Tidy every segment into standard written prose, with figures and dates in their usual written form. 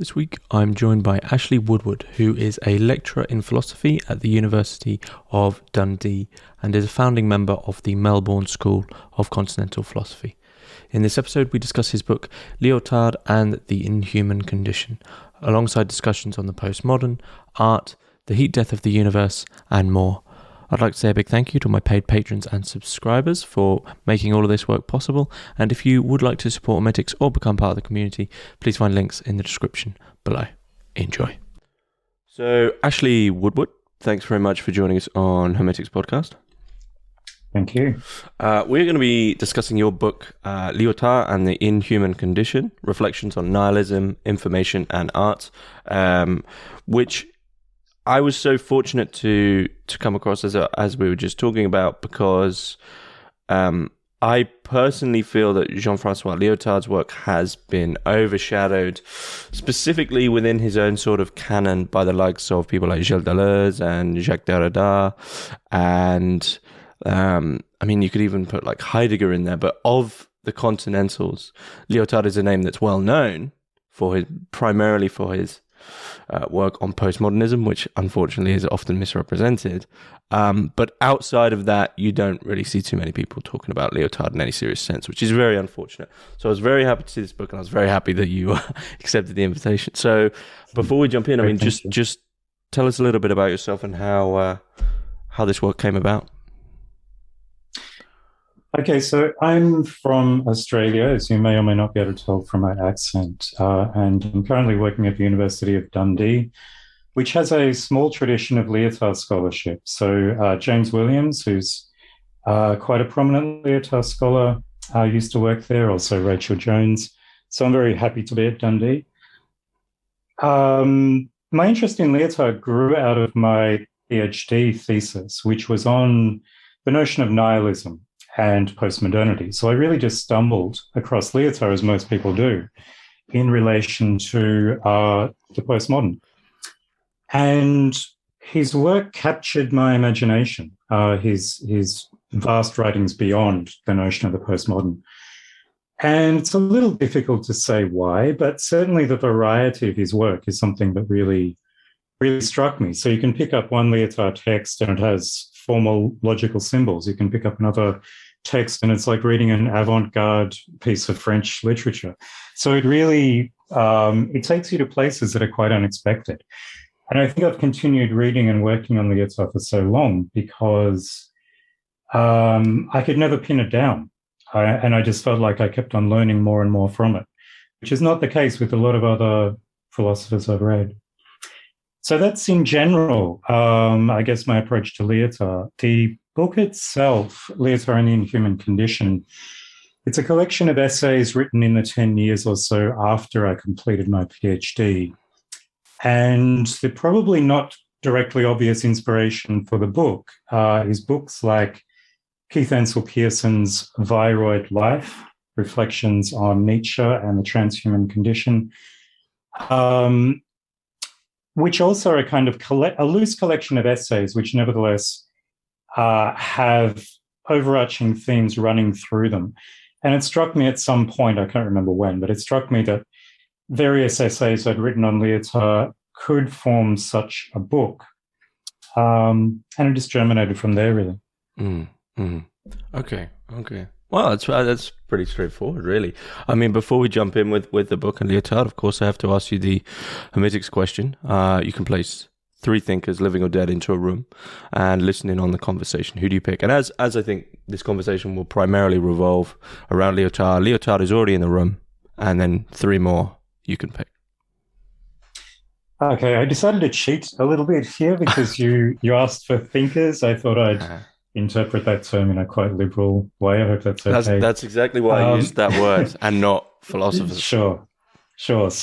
This week I'm joined by Ashley Woodward, who is a lecturer in philosophy at the University of Dundee and is a founding member of the Melbourne School of Continental Philosophy. In this episode we discuss his book Leotard and the Inhuman Condition, alongside discussions on the postmodern, art, the heat death of the universe and more. I'd like to say a big thank you to my paid patrons and subscribers for making all of this work possible, and if you would like to support Hermitix or become part of the community, please find links in the description below. Enjoy. So, Ashley Woodward, thanks very much for joining us on Hermitix podcast. Thank you. We're going to be discussing your book, Lyotard and the Inhuman Condition, Reflections on Nihilism, Information and Art, which I was so fortunate to come across as we were just talking about, because I personally feel that Jean-François Lyotard's work has been overshadowed, specifically within his own sort of canon, by the likes of people like Gilles Deleuze and Jacques Derrida, and I mean, you could even put like Heidegger in there. But of the Continentals, Lyotard is a name that's well known primarily for his work on postmodernism, which unfortunately is often misrepresented. But outside of that, you don't really see too many people talking about Lyotard in any serious sense, which is very unfortunate. So I was very happy to see this book, and I was very happy that you accepted the invitation. So before we jump in, I mean, just tell us a little bit about yourself and how this work came about. Okay, so I'm from Australia, as you may or may not be able to tell from my accent, and I'm currently working at the University of Dundee, which has a small tradition of Leotard scholarship. So James Williams, who's quite a prominent Leotard scholar, used to work there, also Rachel Jones. So I'm very happy to be at Dundee. My interest in Leotard grew out of my PhD thesis, which was on the notion of nihilism and postmodernity. So I really just stumbled across Leotard, as most people do, in relation to the postmodern. And his work captured my imagination, his vast writings beyond the notion of the postmodern. And it's a little difficult to say why, but certainly the variety of his work is something that really, really struck me. So you can pick up one Leotard text and it has formal logical symbols. You can pick up another text and it's like reading an avant-garde piece of French literature. So it really, it takes you to places that are quite unexpected. And I think I've continued reading and working on Lyotard for so long because I could never pin it down. And I just felt like I kept on learning more and more from it, which is not the case with a lot of other philosophers I've read. So that's in general, I guess, my approach to Lyotard. The book itself, Leotard and the Inhuman Condition, it's a collection of essays written in the 10 years or so after I completed my PhD. And the probably not directly obvious inspiration for the book is books like Keith Ansel Pearson's Viroid Life, Reflections on Nietzsche and the Transhuman Condition, which also are a kind of a loose collection of essays, which nevertheless have overarching themes running through them. And it struck me at some point, I can't remember when, but it struck me that various essays I'd written on Leotard could form such a book. And it just germinated from there, really. Okay. Well, that's pretty straightforward, really. I mean, before we jump in with the book and Leotard, of course, I have to ask you the Hermitix question. You can place 3 thinkers, living or dead, into a room and listen in on the conversation. Who do you pick? And as I think this conversation will primarily revolve around Leotard, Leotard is already in the room, and then 3 more you can pick. Okay, I decided to cheat a little bit here because you asked for thinkers. I thought I'd interpret that term in a quite liberal way. I hope that's okay. That's exactly why I used that word and not philosophers. Sure. So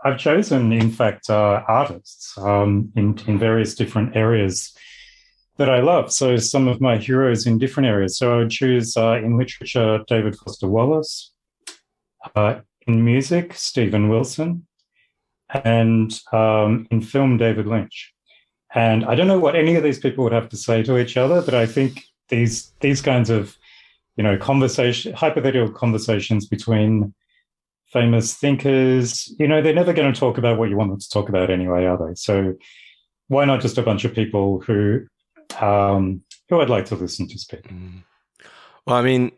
I've chosen, in fact, artists in various different areas that I love. So some of my heroes in different areas. So I would choose in literature, David Foster Wallace, in music, Stephen Wilson, and in film, David Lynch. And I don't know what any of these people would have to say to each other, but I think these kinds of, hypothetical conversations between famous thinkers, they're never going to talk about what you want them to talk about anyway, are they? So why not just a bunch of people who I'd like to listen to speak? Well, I mean,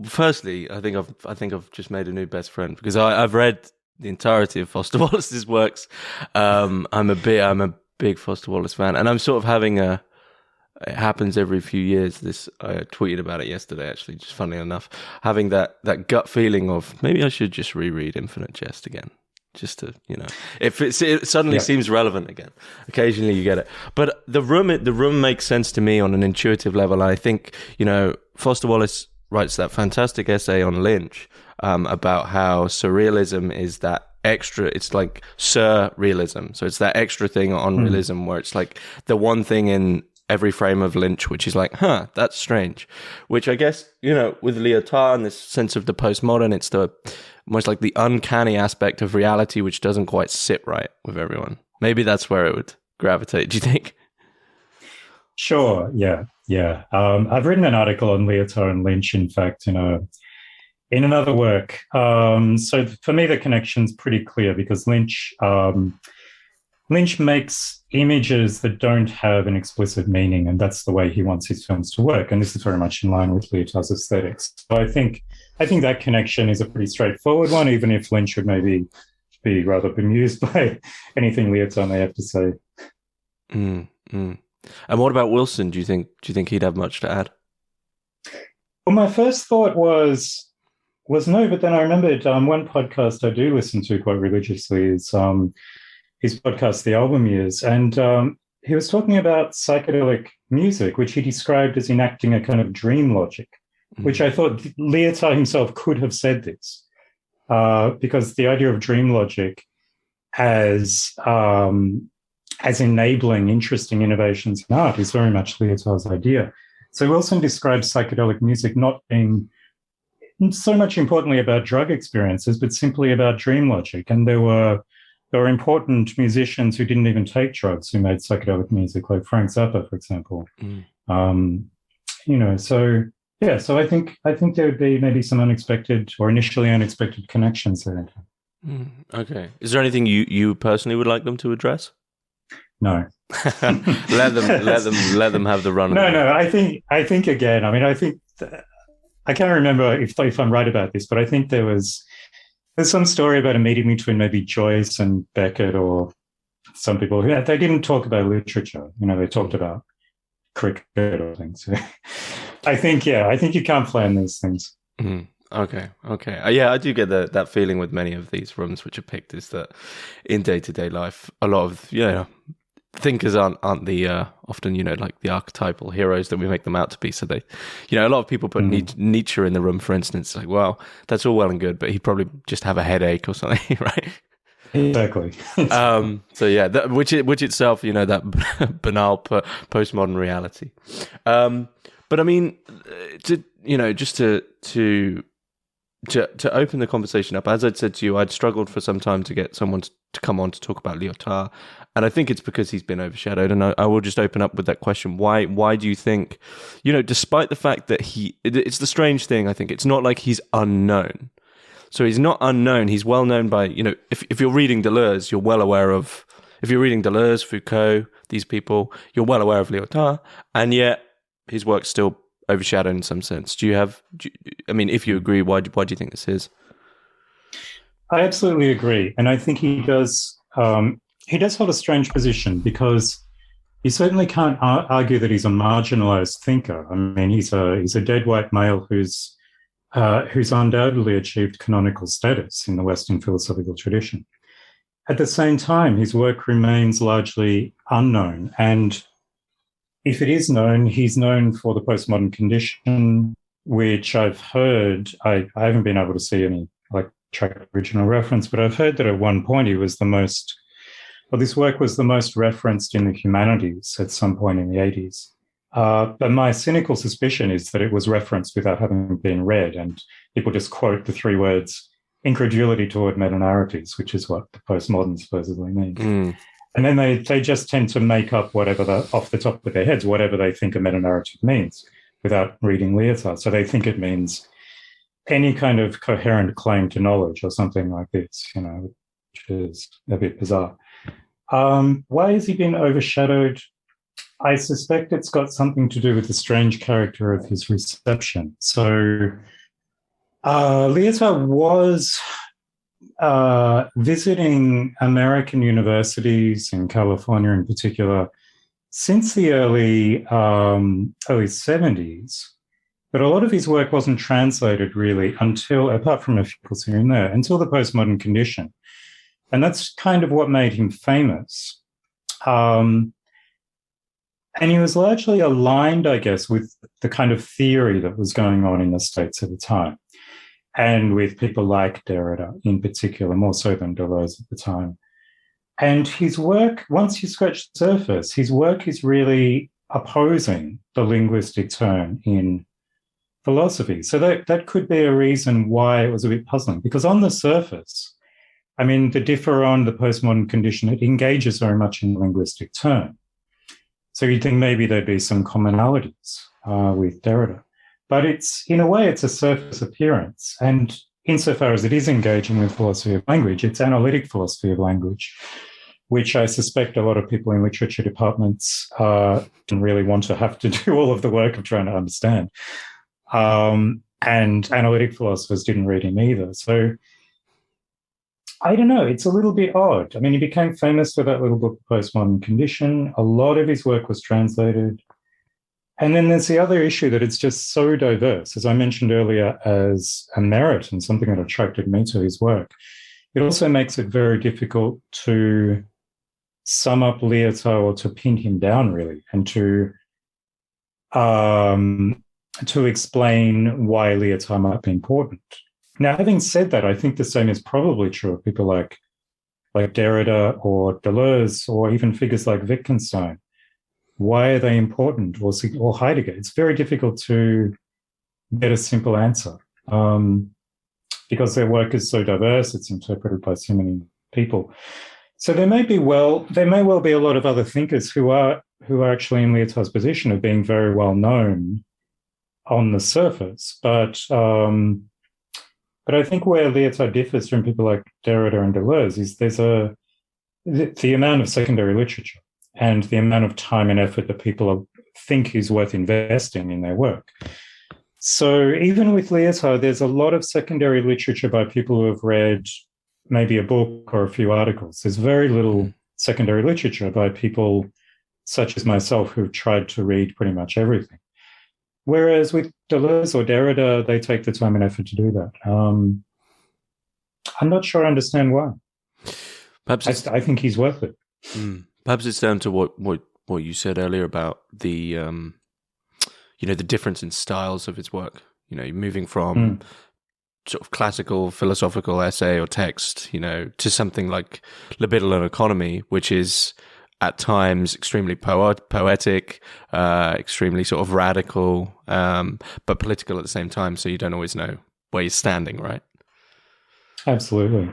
firstly, I think I've just made a new best friend because I've read the entirety of Foster Wallace's works. I'm a big Foster Wallace fan, and I'm sort of having it happens every few years. I tweeted about it yesterday, actually, just funny enough, having that gut feeling of maybe I should just reread Infinite Jest again, just to, if it suddenly seems relevant again. Occasionally you get it, but the room makes sense to me on an intuitive level. I think Foster Wallace writes that fantastic essay on Lynch about how surrealism is that extra, it's like surrealism, so it's that extra thing on realism where it's like the one thing in every frame of Lynch which is like, that's strange, which I guess with Leotard and this sense of the postmodern, it's the almost like the uncanny aspect of reality which doesn't quite sit right with everyone. Maybe that's where it would gravitate, do you think? Sure, yeah. I've written an article on Leotard and Lynch, in fact, in another work. So for me, the connection's pretty clear because Lynch makes images that don't have an explicit meaning, and that's the way he wants his films to work. And this is very much in line with Leotard's aesthetics. So I think that connection is a pretty straightforward one, even if Lynch would maybe be rather bemused by anything Leotard may have to say. And what about Wilson? Do you think he'd have much to add? Well, my first thought was no, but then I remembered one podcast I do listen to quite religiously is his podcast, The Album Years, and he was talking about psychedelic music, which he described as enacting a kind of dream logic, which I thought Leotard himself could have said this, because the idea of dream logic as enabling interesting innovations in art is very much Leotard's idea. So Wilson describes psychedelic music not being so much importantly about drug experiences, but simply about dream logic. And there were important musicians who didn't even take drugs who made psychedelic music, like Frank Zappa, for example. So I think there would be maybe some unexpected or initially unexpected connections there. Okay. Is there anything you personally would like them to address? No. let them have the run. No. I think again. I mean, I can't remember if I'm right about this, but I think there's some story about a meeting between maybe Joyce and Beckett or some people who they didn't talk about literature. They talked about cricket or things. I think you can't plan these things. Okay. Yeah, I do get that feeling with many of these rooms which are picked is that in day-to-day life, a lot of thinkers aren't the often like the archetypal heroes that we make them out to be. So they, a lot of people put Nietzsche in the room, for instance. Like, well, that's all well and good, but he'd probably just have a headache or something, right? Exactly. So yeah, which itself, that banal postmodern reality. But I mean, just to open the conversation up, as I'd said to you, I'd struggled for some time to get someone to come on to talk about Lyotard, and I think it's because he's been overshadowed. And I will just open up with that question: Why do you think, despite the fact that it's the strange thing, I think it's not like he's unknown. So he's not unknown. He's well known by, if you're reading Deleuze, you're well aware of. If you're reading Deleuze, Foucault, these people, you're well aware of Lyotard, and yet his work's still overshadowed in some sense. If you agree, why do you think this is? I absolutely agree, and I think he does hold a strange position because you certainly can't argue that he's a marginalized thinker. I mean, he's a dead white male who's undoubtedly achieved canonical status in the Western philosophical tradition. At the same time, his work remains largely unknown, and if it is known, he's known for the postmodern condition, which I've heard. I haven't been able to see any track original reference, but I've heard that at one point this work was the most referenced in the humanities at some point in the 80s. But my cynical suspicion is that it was referenced without having been read, and people just quote the three words incredulity toward meta-narratives, which is what the postmodern supposedly means. And then they just tend to make up off the top of their heads, whatever they think a meta-narrative means without reading Leotard. So they think it means any kind of coherent claim to knowledge or something like this, which is a bit bizarre. Why has he been overshadowed? I suspect it's got something to do with the strange character of his reception. So Leotard was visiting American universities in California in particular since the early 70s. But a lot of his work wasn't translated really until, apart from a few books here and there, until the Postmodern Condition. And that's kind of what made him famous. And he was largely aligned, I guess, with the kind of theory that was going on in the States at the time, and with people like Derrida in particular, more so than Deleuze at the time. And his work, once you scratch the surface, his work is really opposing the linguistic turn in philosophy. So that could be a reason why it was a bit puzzling, because on the surface, I mean, the differon, the postmodern condition, it engages very much in the linguistic turn. So you'd think maybe there'd be some commonalities with Derrida. But it's, in a way, it's a surface appearance. And insofar as it is engaging with philosophy of language, it's analytic philosophy of language, which I suspect a lot of people in literature departments don't really want to have to do all of the work of trying to understand. And analytic philosophers didn't read him either. So I don't know, it's a little bit odd. I mean, he became famous for that little book, Postmodern Condition. A lot of his work was translated. And then there's the other issue that it's just so diverse, as I mentioned earlier, as a merit and something that attracted me to his work. It also makes it very difficult to sum up Leotard or to pin him down, really, and to explain why Leotard might be important. Now, having said that, I think the same is probably true of people like Derrida or Deleuze or even figures like Wittgenstein. Why are they important? Or Heidegger? It's very difficult to get a simple answer because their work is so diverse. It's interpreted by so many people. So there may well be a lot of other thinkers who are actually in Lyotard's position of being very well known on the surface, but I think where Leotard differs from people like Derrida and Deleuze is there's the amount of secondary literature and the amount of time and effort that people think is worth investing in their work. So even with Leotard, there's a lot of secondary literature by people who have read maybe a book or a few articles. There's very little secondary literature by people such as myself who've tried to read pretty much everything. Whereas with Deleuze or Derrida, they take the time and effort to do that. I'm not sure I understand why. Perhaps I think he's worth it. Perhaps it's down to what you said earlier about the the difference in styles of his work. Moving from sort of classical philosophical essay or text, to something like Libidinal Economy, which is at times extremely poetic, extremely sort of radical, but political at the same time. So you don't always know where you're standing, right? Absolutely.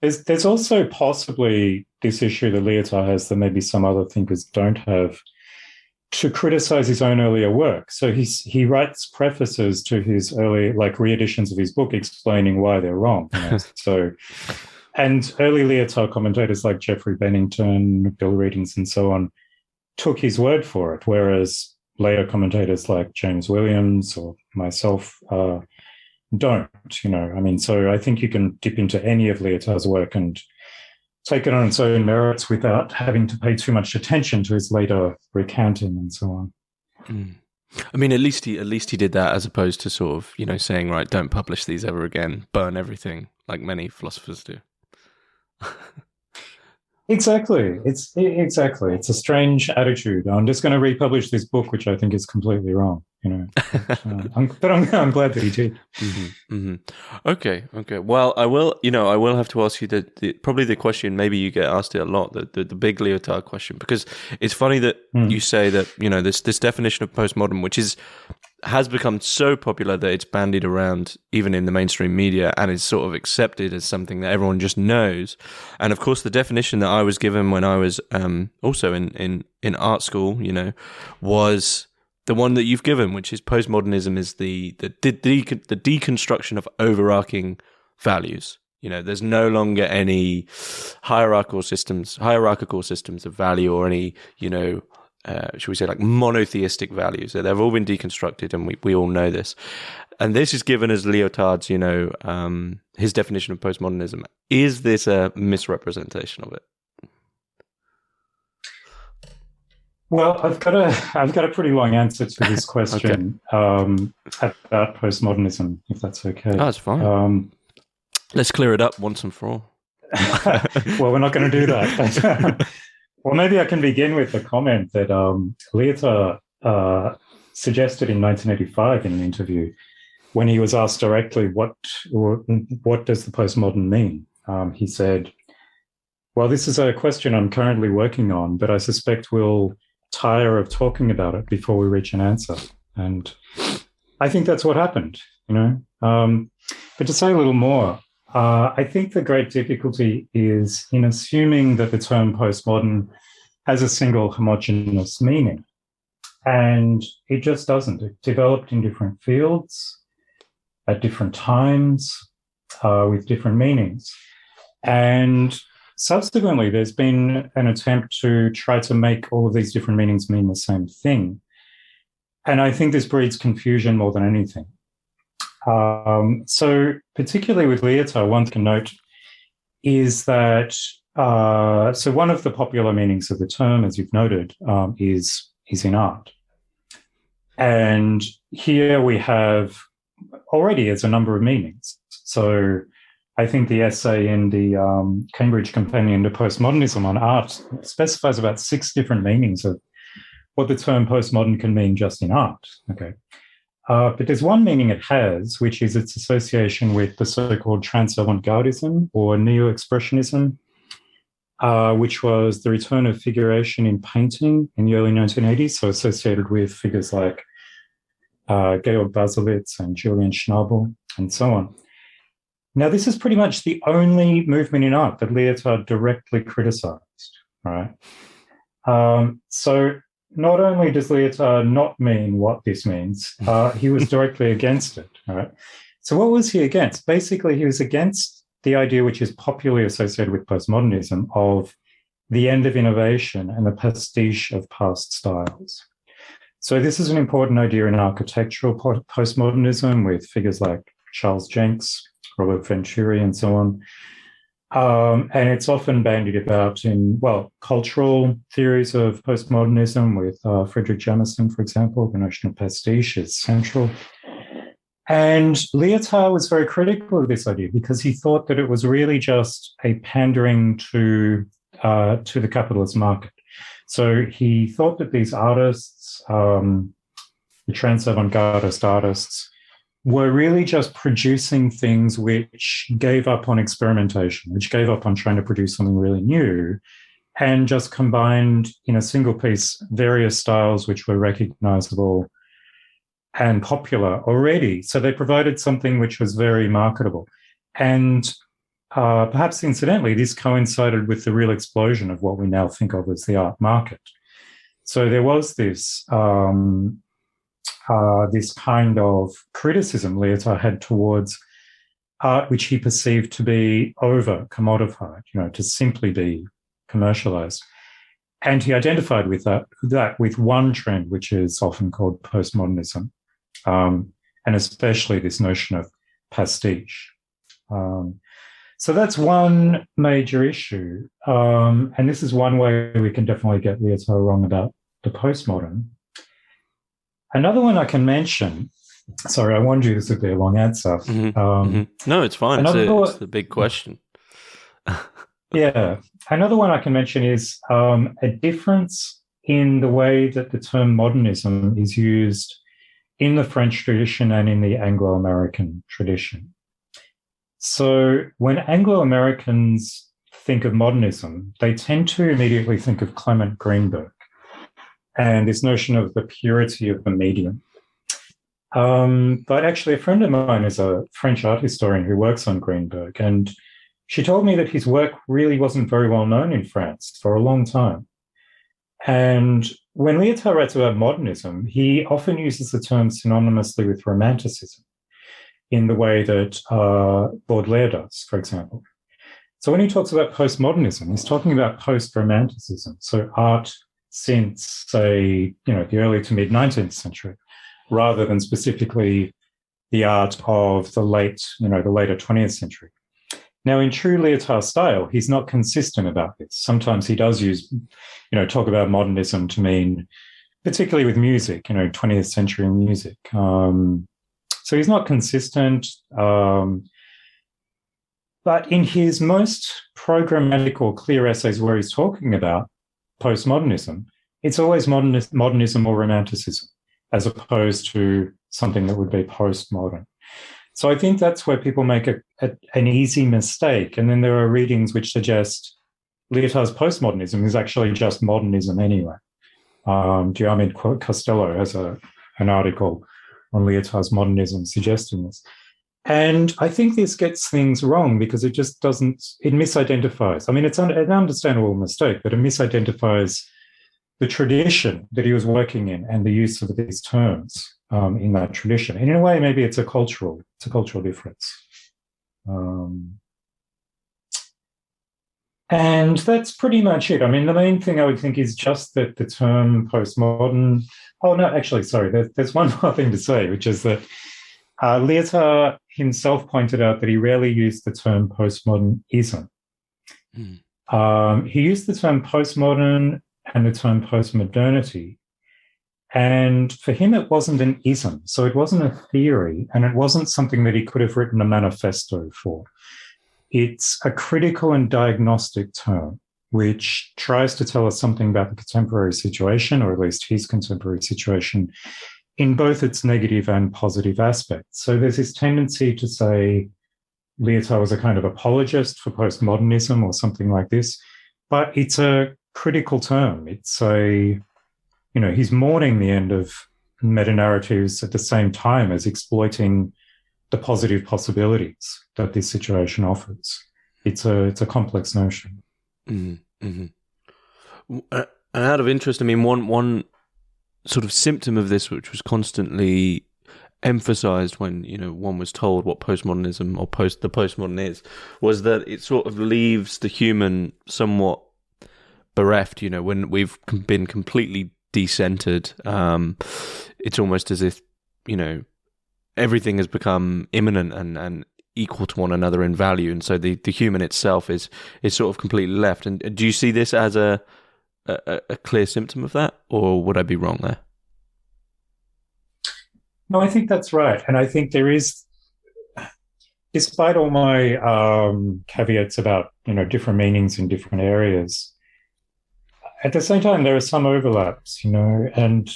There's also possibly this issue that Leotard has that maybe some other thinkers don't have, to criticize his own earlier work. So he writes prefaces to his early, reeditions of his book, explaining why they're wrong. And early Leotard commentators like Geoffrey Bennington, Bill Readings, and so on took his word for it, whereas later commentators like James Williams or myself don't. So I think you can dip into any of Leotard's work and take it on its own merits without having to pay too much attention to his later recounting and so on. I mean, at least he did that, as opposed to sort of saying, right, don't publish these ever again, burn everything, like many philosophers do. Exactly. It's a strange attitude. I'm just going to republish this book, which I think is completely wrong. I'm glad that he did. Okay. Well, I will have to ask you probably the question. Maybe you get asked it a lot. The big Leotard question, because it's funny that you say that this definition of postmodern, which has become so popular that it's bandied around even in the mainstream media and is sort of accepted as something that everyone just knows. And of course, the definition that I was given when I was also in art school, was the one that you've given, which is postmodernism is the deconstruction of overarching values. You know, there's no longer any hierarchical systems of value or any, you know, should we say like monotheistic values. So they've all been deconstructed, and we all know this. And this is given as Lyotard's, you know, his definition of postmodernism. Is this a misrepresentation of it? Well, I've got a pretty long answer to this question about postmodernism, if that's okay. Oh, that's fine. Let's clear it up once and for all. Well, we're not going to do that. Well, maybe I can begin with a comment that Leotard suggested in 1985 in an interview when he was asked directly, what does the postmodern mean? He said, well, this is a question I'm currently working on, but I suspect we'll tire of talking about it before we reach an answer. And I think that's what happened, you know. But to say a little more, I think the great difficulty is in assuming that the term postmodern has a single homogeneous meaning. And it just doesn't. It developed in different fields at different times with different meanings. And subsequently, there's been an attempt to try to make all of these different meanings mean the same thing. And I think this breeds confusion more than anything. So particularly with Leotard, one can note is that, so one of the popular meanings of the term, as you've noted, is in art. And here we have already as a number of meanings. So I think the essay in the Cambridge Companion to Postmodernism on art specifies about 6 different meanings of what the term postmodern can mean just in art. Okay. But there's one meaning it has, which is its association with the so-called trans-avant-gardism or neo-expressionism, which was the return of figuration in painting in the early 1980s, so associated with figures like Georg Baselitz and Julian Schnabel and so on. Now, this is pretty much the only movement in art that Leotard directly criticized, right? So not only does Leotard not mean what this means, he was directly against it, right? So what was he against? Basically, he was against the idea which is popularly associated with postmodernism of the end of innovation and the pastiche of past styles. So this is an important idea in architectural postmodernism with figures like Charles Jenks, Robert Venturi, and so on. And it's often bandied about in, well, cultural theories of postmodernism with Frederick Jameson, for example. The notion of pastiche is central. And Lyotard was very critical of this idea because he thought that it was really just a pandering to the capitalist market. So he thought that these artists, the trans-avant-gardist artists, were really just producing things which gave up on experimentation, which gave up on trying to produce something really new, and just combined in a single piece various styles which were recognizable and popular already. So they provided something which was very marketable. And perhaps incidentally, this coincided with the real explosion of what we now think of as the art market. So there was this kind of criticism Leotard had towards art which he perceived to be over-commodified, to simply be commercialized. And he identified with that with one trend, which is often called postmodernism, and especially this notion of pastiche. So that's one major issue. And this is one way we can definitely get Leotard wrong about the postmodern. Another one I can mention, sorry, I warned you this would be a long answer. No, it's fine. It's the big question. Yeah. Another one I can mention is a difference in the way that the term modernism is used in the French tradition and in the Anglo-American tradition. So when Anglo-Americans think of modernism, they tend to immediately think of Clement Greenberg and this notion of the purity of the medium. But actually, a friend of mine is a French art historian who works on Greenberg, and she told me that his work really wasn't very well known in France for a long time. And when Lyotard writes about modernism, he often uses the term synonymously with romanticism in the way that Baudelaire does, for example. So when he talks about postmodernism, he's talking about post-romanticism, so art since, say, the early to mid-19th century, rather than specifically the art of the later 20th century. Now, in true Lyotard style, he's not consistent about this. Sometimes he does use, talk about modernism to mean, particularly with music, 20th century music. So he's not consistent. But in his most programmatic or clear essays where he's talking about postmodernism, it's always modernism or romanticism, as opposed to something that would be postmodern. So I think that's where people make an easy mistake. And then there are readings which suggest Lyotard's postmodernism is actually just modernism anyway. Diarmaid Costello has an article on Lyotard's modernism suggesting this. And I think this gets things wrong because it just it misidentifies. I mean, it's an understandable mistake, but it misidentifies the tradition that he was working in and the use of these terms in that tradition. And in a way, maybe it's a cultural difference. And that's pretty much it. I mean, the main thing I would think is just that the term postmodern. Oh, no, actually, sorry. There's one more thing to say, which is that Lyotard himself pointed out that he rarely used the term postmodernism. He used the term postmodern and the term postmodernity. And for him, it wasn't an ism. So it wasn't a theory, and it wasn't something that he could have written a manifesto for. It's a critical and diagnostic term, which tries to tell us something about the contemporary situation, or at least his contemporary situation, in both its negative and positive aspects. So there's this tendency to say Lyotard was a kind of apologist for postmodernism or something like this, but it's a critical term. It's he's mourning the end of meta-narratives at the same time as exploiting the positive possibilities that this situation offers. It's a complex notion. Mm-hmm. And out of interest, I mean, one sort of symptom of this, which was constantly emphasized when one was told what postmodernism or the postmodern is, was that it sort of leaves the human somewhat bereft. When we've been completely decentered, it's almost as if everything has become immanent and equal to one another in value, and so the human itself is sort of completely left. And do you see this as a clear symptom of that, or would I be wrong there? No, I think that's right. And I think there is, despite all my caveats about, different meanings in different areas, at the same time, there are some overlaps, and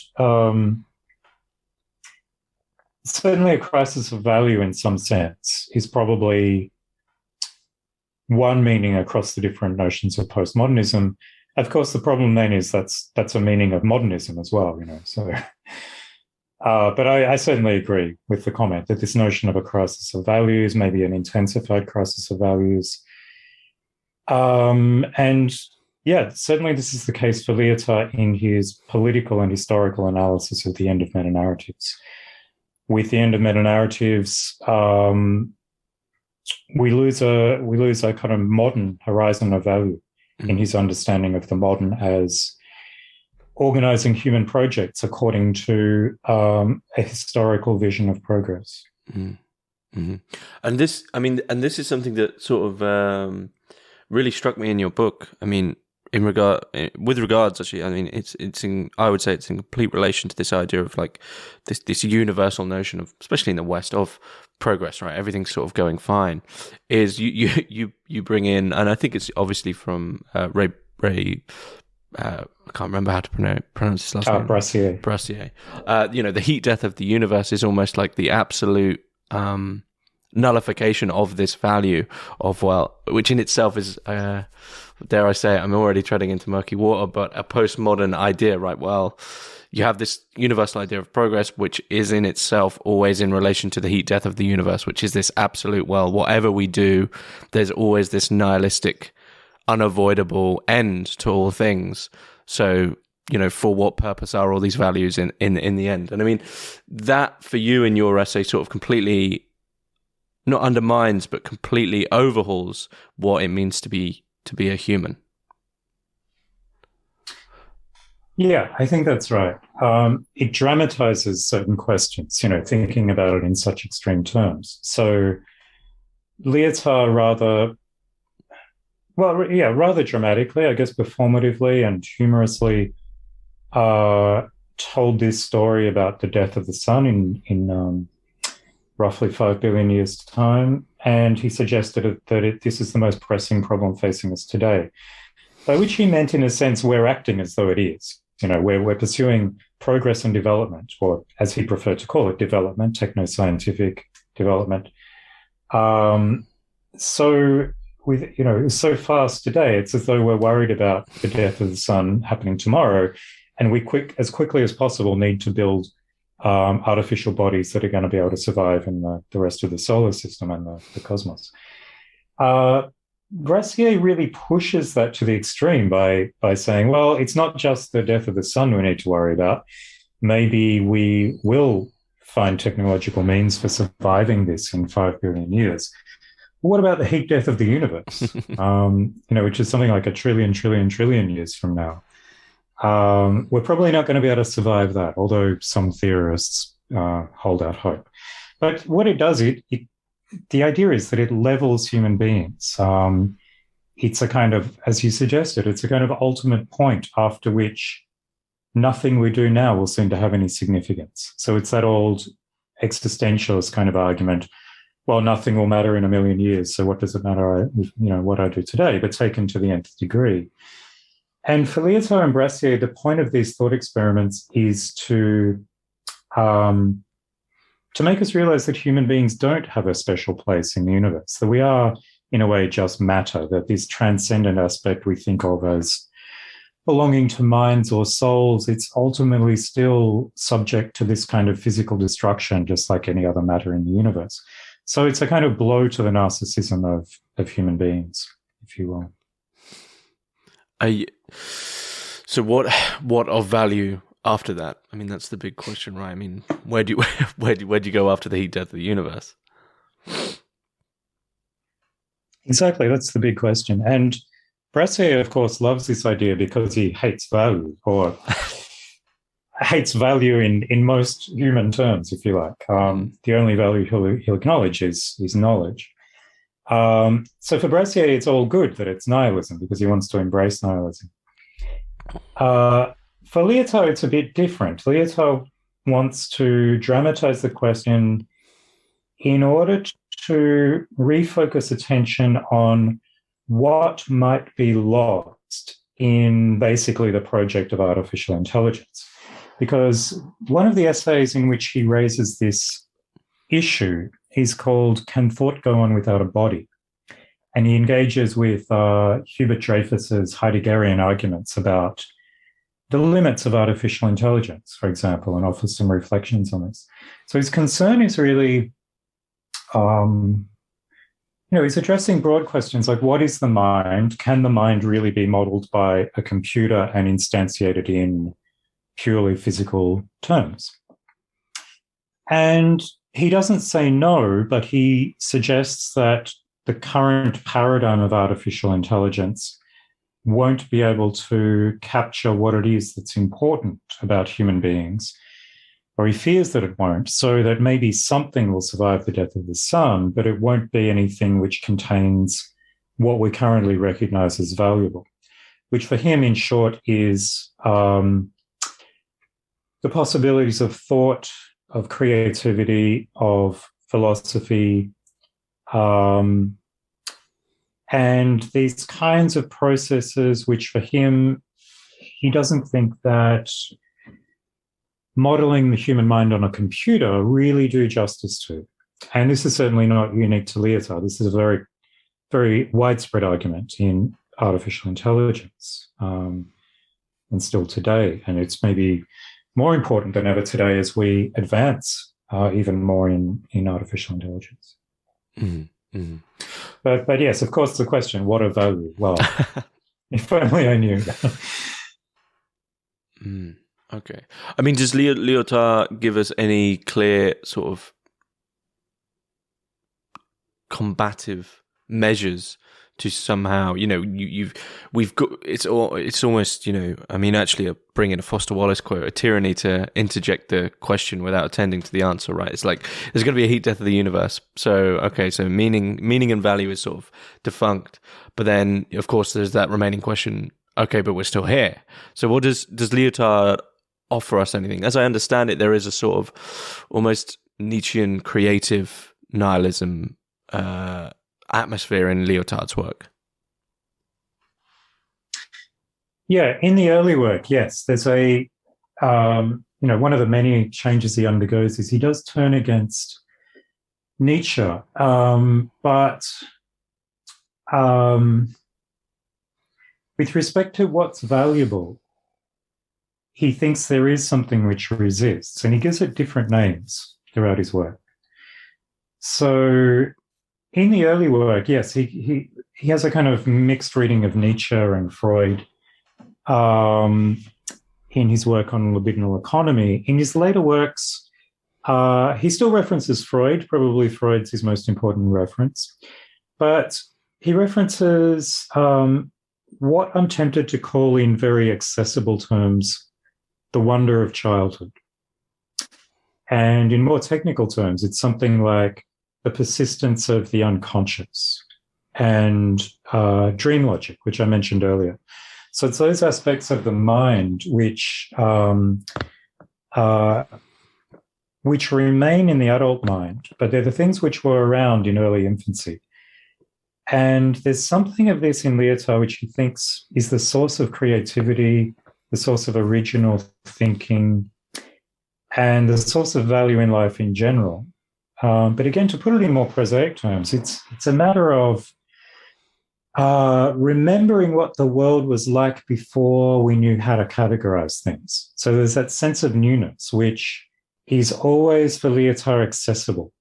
certainly a crisis of value in some sense is probably one meaning across the different notions of postmodernism. Of course, the problem then is that's a meaning of modernism as well, so... but I certainly agree with the comment that this notion of a crisis of values, maybe an intensified crisis of values. And yeah, certainly this is the case for Lyotard in his political and historical analysis of the end of meta-narratives. With the end of meta-narratives, we lose a kind of modern horizon of value in his understanding of the modern as organizing human projects according to a historical vision of progress. Mm-hmm. And this is something that sort of really struck me in your book. I mean, with regards, actually, I mean, I would say it's in complete relation to this idea of like this universal notion of, especially in the West, of progress, right? Everything's sort of going fine. Is you bring in, and I think it's obviously from Ray. I can't remember how to pronounce his last name. Brassier. The heat death of the universe is almost like the absolute nullification of this value of, which in itself is, dare I say it, I'm already treading into murky water, but a postmodern idea, right? Well, you have this universal idea of progress, which is in itself always in relation to the heat death of the universe, which is this absolute, whatever we do, there's always this nihilistic, unavoidable end to all things. So for what purpose are all these values in the end? And I mean, that for you in your essay sort of completely, not undermines, but completely overhauls what it means to be a human. Yeah, I think that's right. It dramatizes certain questions, thinking about it in such extreme terms. So Leotard rather dramatically, I guess performatively and humorously, told this story about the death of the sun in roughly 5 billion years' time, and he suggested that this is the most pressing problem facing us today, by which he meant, in a sense, we're acting as though it is. We're pursuing progress and development, or as he preferred to call it, development, techno-scientific development. So with it's so fast today, it's as though we're worried about the death of the sun happening tomorrow, and we as quickly as possible need to build artificial bodies that are going to be able to survive in the rest of the solar system and the cosmos. Brassier really pushes that to the extreme by saying, well, it's not just the death of the sun we need to worry about. Maybe we will find technological means for surviving this in 5 billion years. What about the heat death of the universe? Which is something like a trillion years from now. We're probably not going to be able to survive that, although some theorists hold out hope. But what it does, the idea is that it levels human beings. It's a kind of, as you suggested, it's a kind of ultimate point after which nothing we do now will seem to have any significance. So it's that old existentialist kind of argument, well, nothing will matter in a million years, so what does it matter, what I do today, but taken to the nth degree. And for Lyotard and Brassier, the point of these thought experiments is to make us realize that human beings don't have a special place in the universe, that we are, in a way, just matter, that this transcendent aspect we think of as belonging to minds or souls, it's ultimately still subject to this kind of physical destruction, just like any other matter in the universe. So it's a kind of blow to the narcissism of human beings, if you will. So what of value after that? I mean, that's the big question, right? I mean, where do you go after the heat death of the universe? Exactly, that's the big question. And Brassier, of course, loves this idea because he hates value, or hates value in most human terms, if you like. The only value he'll acknowledge is knowledge. So for Brassier, it's all good that it's nihilism because he wants to embrace nihilism. For Leotard, it's a bit different. Leotard wants to dramatize the question in order to refocus attention on what might be lost in basically the project of artificial intelligence. Because one of the essays in which he raises this issue is called Can Thought Go On Without a Body? And he engages with Hubert Dreyfus's Heideggerian arguments about the limits of artificial intelligence, for example, and offers some reflections on this. So his concern is really, he's addressing broad questions like what is the mind? Can the mind really be modeled by a computer and instantiated in purely physical terms? And he doesn't say no, but he suggests that the current paradigm of artificial intelligence won't be able to capture what it is that's important about human beings, or he fears that it won't, so that maybe something will survive the death of the sun, but it won't be anything which contains what we currently recognize as valuable, which for him, in short, is the possibilities of thought, of creativity, of philosophy, and these kinds of processes which for him, he doesn't think that modeling the human mind on a computer really do justice to. And this is certainly not unique to Leotard. This is a very, very widespread argument in artificial intelligence, and still today. And it's maybe more important than ever today as we advance even more in artificial intelligence. Mm-hmm. Mm-hmm. But yes, of course, the question, what of value? Well, if only I knew. Okay. I mean, does Leotard give us any clear sort of combative measures to somehow, we've got, it's almost, I mean, actually bring in a Foster Wallace quote, a tyranny to interject the question without attending to the answer, right? It's like, there's going to be a heat death of the universe. So, okay, so meaning and value is sort of defunct. But then, of course, there's that remaining question, okay, but we're still here. So what does Leotard offer us anything? As I understand it, there is a sort of almost Nietzschean creative nihilism atmosphere in Lyotard's work. Yeah, in the early work, yes, there's one of the many changes he undergoes is he does turn against Nietzsche, but with respect to what's valuable, he thinks there is something which resists, and he gives it different names throughout his work. So in the early work, yes, he has a kind of mixed reading of Nietzsche and Freud in his work on libidinal economy. In his later works, he still references Freud. Probably Freud's his most important reference. But he references what I'm tempted to call in very accessible terms the wonder of childhood. And in more technical terms, it's something like the persistence of the unconscious and dream logic, which I mentioned earlier. So it's those aspects of the mind which remain in the adult mind, but they're the things which were around in early infancy. And there's something of this in Leotard which he thinks is the source of creativity, the source of original thinking, and the source of value in life in general. But again, to put it in more prosaic terms, it's a matter of remembering what the world was like before we knew how to categorize things. So there's that sense of newness, which is always for Leotard accessible.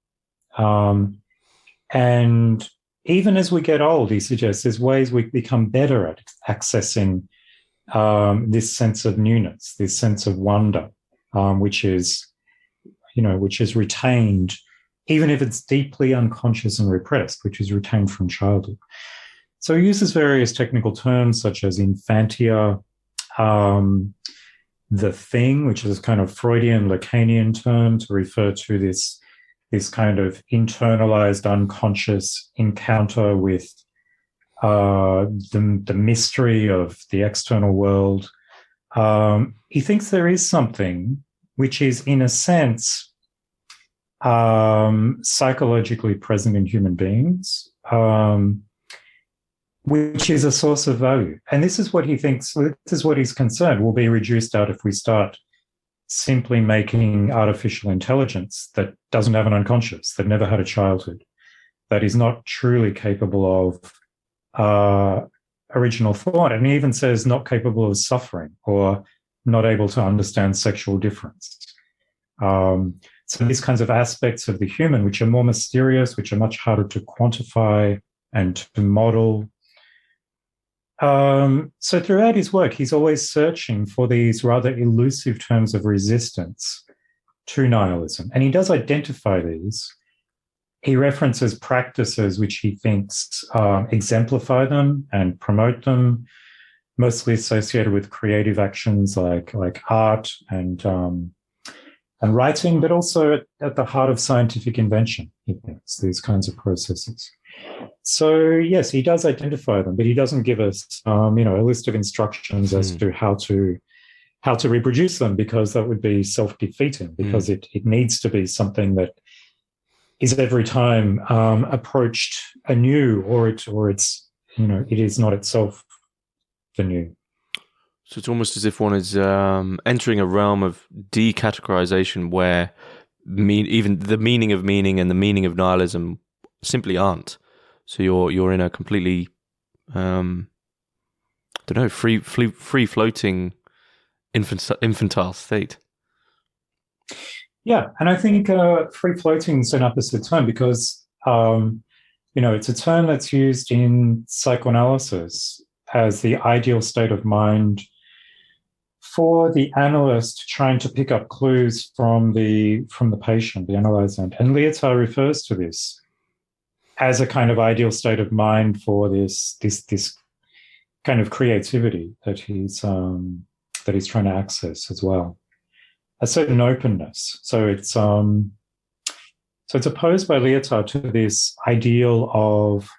And even as we get old, he suggests there's ways we become better at accessing this sense of newness, this sense of wonder, which is retained, even if it's deeply unconscious and repressed, which is retained from childhood. So he uses various technical terms such as infantia, the thing, which is a kind of Freudian Lacanian term to refer to this kind of internalized unconscious encounter with the mystery of the external world. He thinks there is something which is, in a sense, psychologically present in human beings, which is a source of value. And this is what he thinks, this is what he's concerned will be reduced out if we start simply making artificial intelligence that doesn't have an unconscious, that never had a childhood, that is not truly capable of original thought. And he even says not capable of suffering or not able to understand sexual difference. So these kinds of aspects of the human, which are more mysterious, which are much harder to quantify and to model. So throughout his work, he's always searching for these rather elusive terms of resistance to nihilism. And he does identify these. He references practices which he thinks exemplify them and promote them, mostly associated with creative actions like art and writing, but also at the heart of scientific invention, he thinks, these kinds of processes. So, yes, he does identify them, but he doesn't give us, a list of instructions as to how to reproduce them, because that would be self-defeating, because it needs to be something that is every time approached anew, or it's it is not itself the new. So it's almost as if one is entering a realm of decategorization where even the meaning of meaning and the meaning of nihilism simply aren't. So you're in a completely, free floating infantile state. Yeah, and I think free floating is an opposite term because it's a term that's used in psychoanalysis as the ideal state of mind for the analyst trying to pick up clues from the patient, the analyzer. And Lyotard refers to this as a kind of ideal state of mind for this kind of creativity that he's trying to access as well. A certain openness. So it's opposed by Lyotard to this ideal of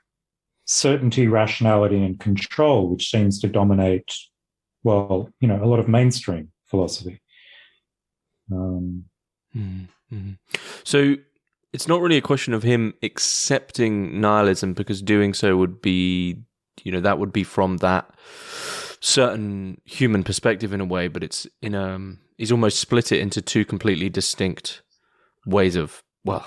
certainty, rationality, and control, which seems to dominate, well, a lot of mainstream philosophy. So it's not really a question of him accepting nihilism, because doing so would be, that would be from that certain human perspective in a way, but it's he's almost split it into two completely distinct ways of, well,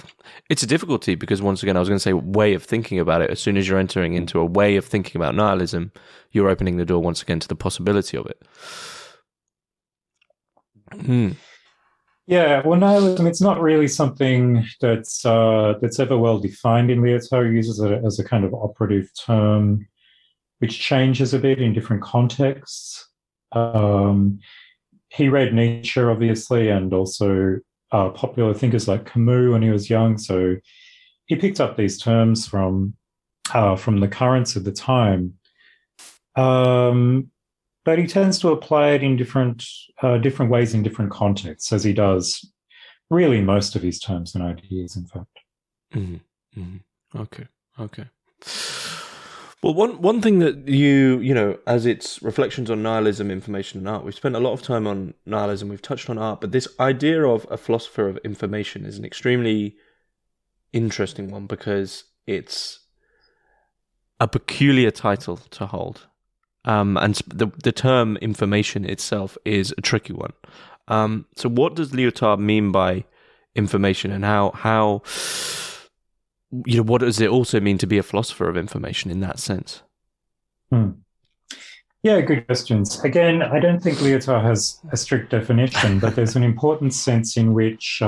it's a difficulty because, once again, I was going to say way of thinking about it. As soon as you're entering into a way of thinking about nihilism, you're opening the door once again to the possibility of it. Yeah, well, nihilism, it's not really something that's ever well defined in Lyotard. He uses it as a kind of operative term, which changes a bit in different contexts. He read Nietzsche, obviously, and also popular thinkers like Camus when he was young. So he picked up these terms from the currents of the time. But he tends to apply it in different ways in different contexts, as he does really most of his terms and ideas, in fact. Okay. Well, one thing that as it's reflections on nihilism, information, and art, we've spent a lot of time on nihilism, we've touched on art, but this idea of a philosopher of information is an extremely interesting one, because it's a peculiar title to hold. And the term information itself is a tricky one. So what does Lyotard mean by information, and how what does it also mean to be a philosopher of information in that sense? Yeah, good questions. Again, I don't think Lyotard has a strict definition, but there's an important sense in which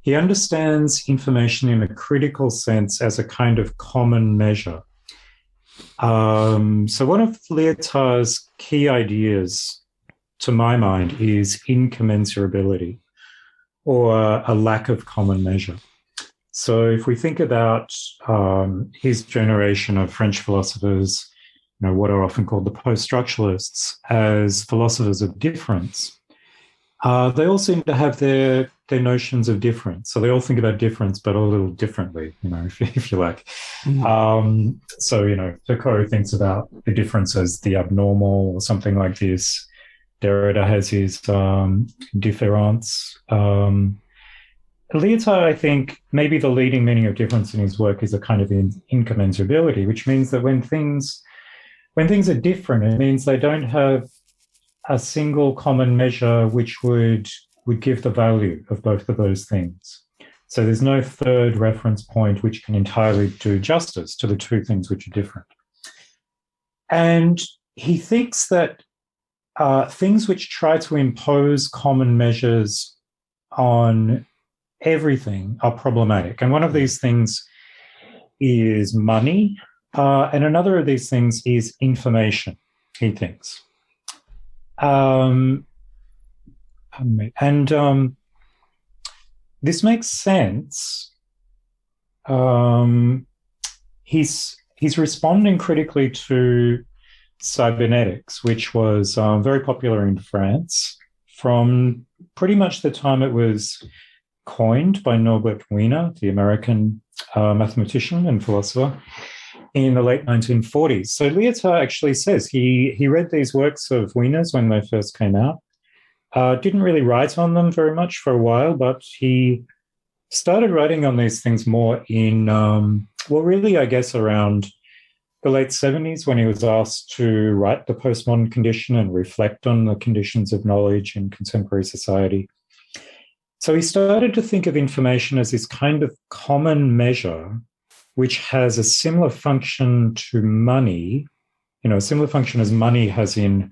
he understands information in a critical sense as a kind of common measure. So one of Lyotard's key ideas, to my mind, is incommensurability, or a lack of common measure. So if we think about his generation of French philosophers, what are often called the post-structuralists, as philosophers of difference, they all seem to have their notions of difference. So they all think about difference, but a little differently, if you like. So, Foucault thinks about the difference as the abnormal or something like this. Derrida has his différance. Lyotard, I think, maybe the leading meaning of difference in his work is a kind of incommensurability, which means that when things are different, it means they don't have a single common measure which would give the value of both of those things. So there's no third reference point which can entirely do justice to the two things which are different. And he thinks that things which try to impose common measures on everything are problematic. And one of these things is money, and another of these things is information, he thinks. This makes sense. He's responding critically to cybernetics, which was very popular in France from pretty much the time it was coined by Norbert Wiener, the American mathematician and philosopher, in the late 1940s. So Lyotard actually says he read these works of Wiener's when they first came out, didn't really write on them very much for a while, but he started writing on these things more in, really, I guess, around the late 70s, when he was asked to write The Postmodern Condition and reflect on the conditions of knowledge in contemporary society. So he started to think of information as this kind of common measure which has a similar function to money, a similar function as money has in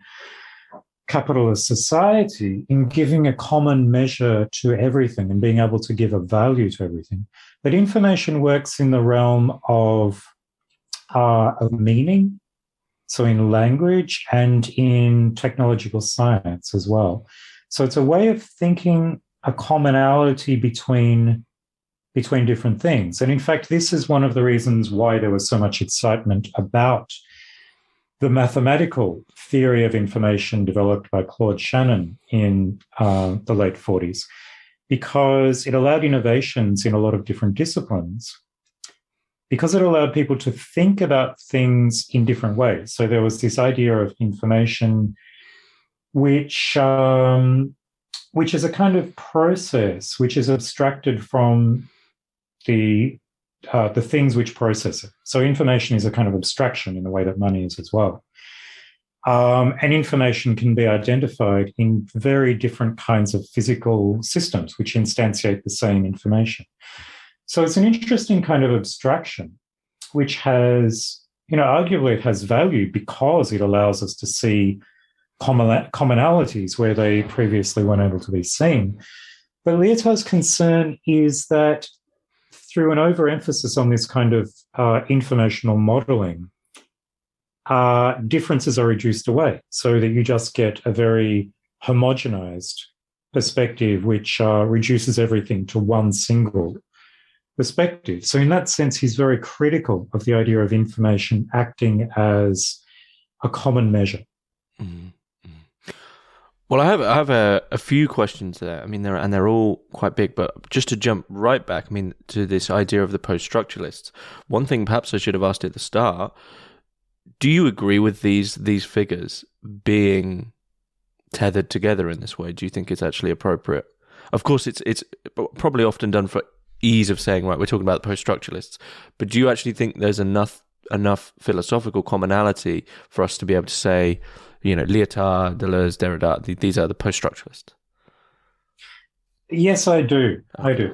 capitalist society, in giving a common measure to everything and being able to give a value to everything. But information works in the realm of meaning. so in language and in technological science as well. So it's a way of thinking a commonality between different things. And in fact, this is one of the reasons why there was so much excitement about the mathematical theory of information developed by Claude Shannon in the late 40s, because it allowed innovations in a lot of different disciplines, because it allowed people to think about things in different ways. So there was this idea of information which is a kind of process which is abstracted from the things which process it. So information is a kind of abstraction in the way that money is as well. And information can be identified in very different kinds of physical systems which instantiate the same information. So it's an interesting kind of abstraction which has, arguably it has value because it allows us to see commonalities where they previously weren't able to be seen. But Lyotard's concern is that through an overemphasis on this kind of informational modeling, differences are reduced away so that you just get a very homogenized perspective which reduces everything to one single perspective. So in that sense, he's very critical of the idea of information acting as a common measure. Mm-hmm. Well, I have a few questions there. I mean, they're all quite big, but just to jump right back, I mean, to this idea of the post-structuralists. One thing perhaps I should have asked at the start: do you agree with these figures being tethered together in this way? Do you think it's actually appropriate? Of course, it's probably often done for ease of saying, right, we're talking about the post-structuralists, but do you actually think there's enough philosophical commonality for us to be able to say, Lyotard, Deleuze, Derrida, these are the post-structuralists? Yes, I do. Okay.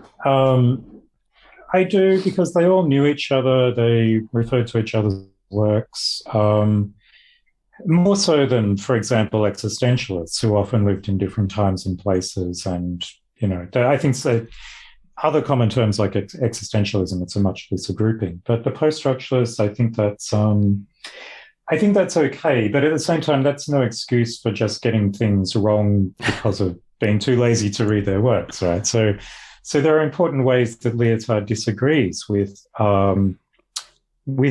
I do because they all knew each other. They referred to each other's works, more so than, for example, existentialists who often lived in different times and places. And, I think so. Other common terms like existentialism, it's a much looser grouping. But the post-structuralists, I think that's okay, but at the same time, that's no excuse for just getting things wrong because of being too lazy to read their works, right? So there are important ways that Lyotard disagrees with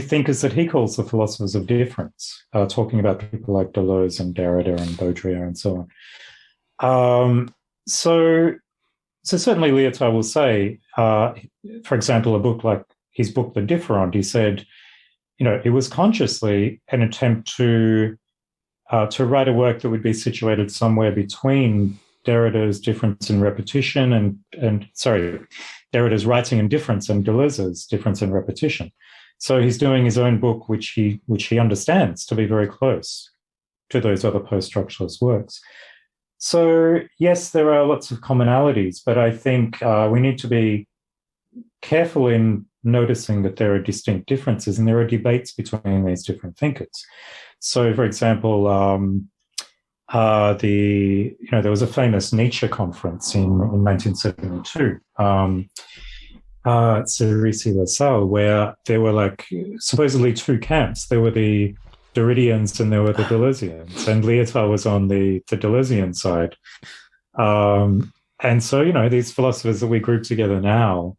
thinkers that he calls the philosophers of difference, talking about people like Deleuze and Derrida and Baudrillard and so on. So certainly Lyotard will say, for example, a book like his book, The Different, he said, it was consciously an attempt to write a work that would be situated somewhere between Derrida's Difference and Repetition Derrida's Writing and Difference and Deleuze's Difference and Repetition. So he's doing his own book, which he understands to be very close to those other post-structuralist works. So yes, there are lots of commonalities, but I think we need to be careful in noticing that there are distinct differences and there are debates between these different thinkers. So, for example, there was a famous Nietzsche conference in 1972 at Cerisy-la-Salle, where there were supposedly two camps. There were the Derridians and there were the Deleuzians, and Lyotard was on the Deleuzian side. And so, these philosophers that we group together now,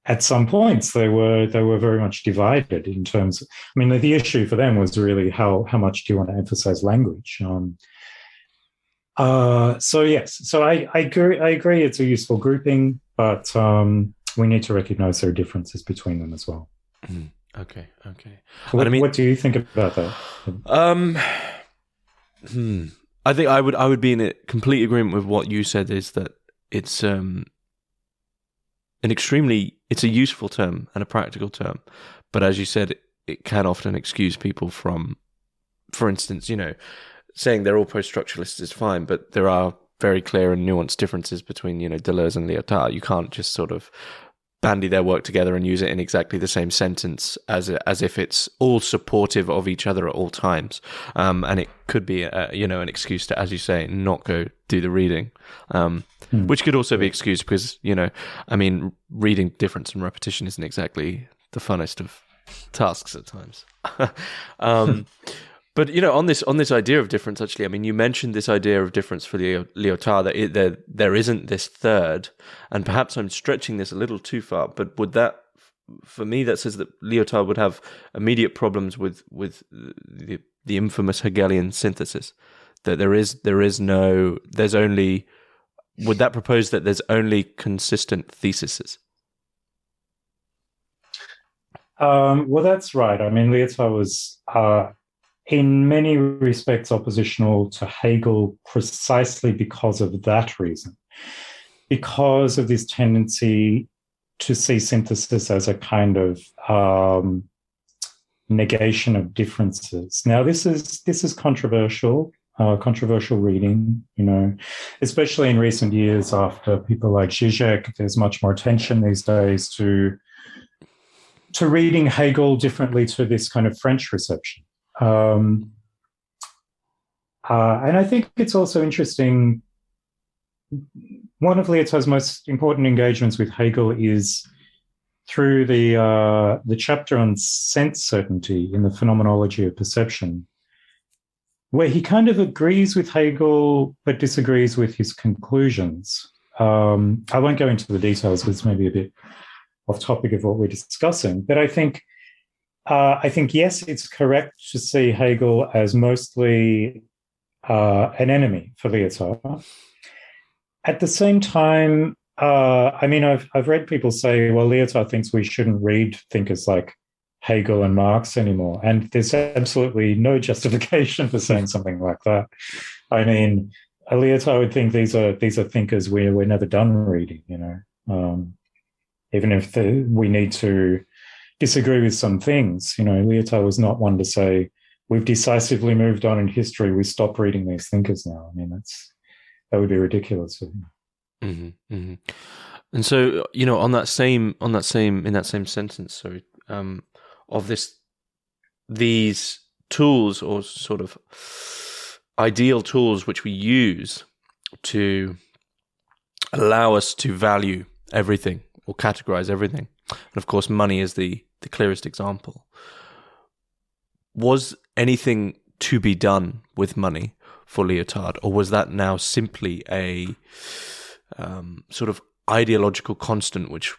at some points they were very much divided in terms of, the issue for them was really how much do you want to emphasize language. So yes, so I agree it's a useful grouping, but we need to recognize there are differences between them as well. Okay. What do you think about that? I think I would be in complete agreement with what you said, is that it's it's a useful term and a practical term, but as you said, it can often excuse people from, for instance, saying they're all post-structuralists is fine, but there are very clear and nuanced differences between, Deleuze and Lyotard. You can't just sort of bandy their work together and use it in exactly the same sentence as if it's all supportive of each other at all times. And it could be, an excuse to, as you say, not go do the reading, which could also be excused because, reading difference and repetition isn't exactly the funnest of tasks at times. But on this idea of difference, actually, I mean, you mentioned this idea of difference for Lyotard, that there isn't this third, and perhaps I'm stretching this a little too far. But would that, for me, that says that Lyotard would have immediate problems with the infamous Hegelian synthesis. That there's only. Would that propose that there's only consistent theses? Well, that's right. I mean, Lyotard was, in many respects, oppositional to Hegel precisely because of that reason, because of this tendency to see synthesis as a kind of negation of differences. Now, this is controversial reading, especially in recent years after people like Zizek. There's much more attention these days to reading Hegel differently to this kind of French reception. And I think it's also interesting, one of Lyotard's most important engagements with Hegel is through the chapter on sense certainty in the Phenomenology of Perception, where he kind of agrees with Hegel but disagrees with his conclusions. I won't go into the details, because it's maybe a bit off topic of what we're discussing, but I think yes, it's correct to see Hegel as mostly an enemy for Lyotard. At the same time, I mean, I've read people say, well, Lyotard thinks we shouldn't read thinkers like Hegel and Marx anymore, and there's absolutely no justification for saying something like that. I mean, Lyotard would think these are thinkers we're never done reading, even if we need to disagree with some things. Lyotard was not one to say, we've decisively moved on in history, we stop reading these thinkers now. I mean, that would be ridiculous of him. Mm-hmm, mm-hmm. And so, in that same sentence, sorry, of these tools, or sort of ideal tools which we use to allow us to value everything or categorize everything. And of course, money is the clearest example. Was anything to be done with money for Lyotard, or was that now simply a sort of ideological constant, which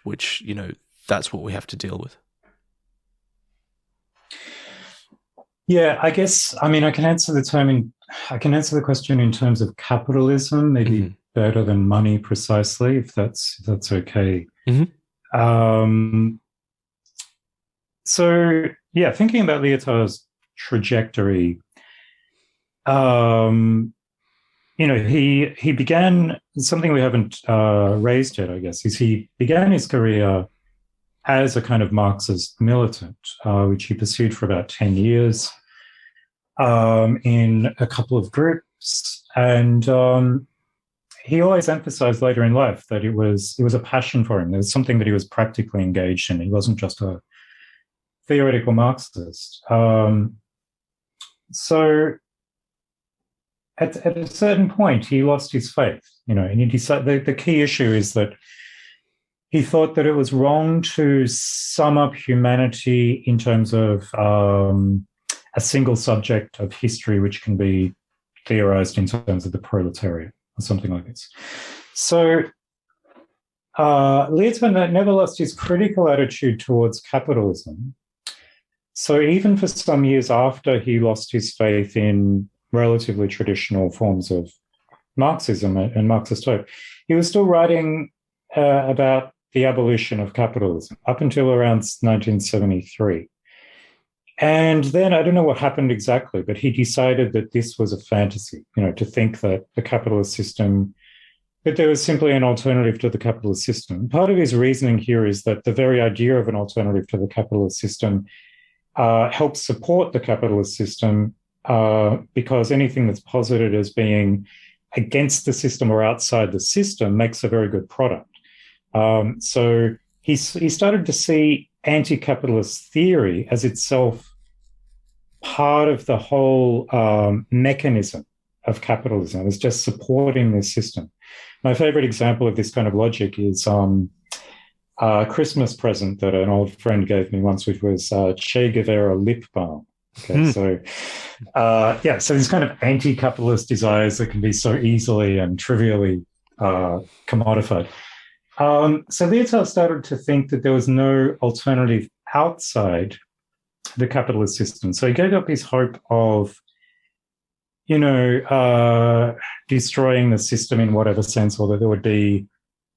that's what we have to deal with? Yeah, I guess, I mean, I can answer the question in terms of capitalism, maybe mm-hmm. better than money precisely, if that's okay. Mm-hmm. So yeah, thinking about Lyotard's trajectory, he began something we haven't raised yet, I guess, is he began his career as a kind of Marxist militant, which he pursued for about 10 years in a couple of groups. And he always emphasized later in life that it was a passion for him. There was something that he was practically engaged in. He wasn't just a theoretical Marxist. So at a certain point, he lost his faith, and he decided the key issue is that he thought that it was wrong to sum up humanity in terms of a single subject of history which can be theorized in terms of the proletariat or something like this. So Lyotard never lost his critical attitude towards capitalism. So even for some years after he lost his faith in relatively traditional forms of Marxism and Marxist hope, he was still writing about the abolition of capitalism up until around 1973. And then I don't know what happened exactly, but he decided that this was a fantasy, to think that the capitalist system, that there was simply an alternative to the capitalist system. Part of his reasoning here is that the very idea of an alternative to the capitalist system helps support the capitalist system because anything that's posited as being against the system or outside the system makes a very good product. So he started to see anti-capitalist theory as itself part of the whole mechanism of capitalism. It was just supporting this system. My favorite example of this kind of logic is a Christmas present that an old friend gave me once, which was Che Guevara lip balm. Okay, so so these kind of anti-capitalist desires that can be so easily and trivially commodified. So Leotard started to think that there was no alternative outside the capitalist system. So he gave up his hope of, destroying the system in whatever sense, or that there would be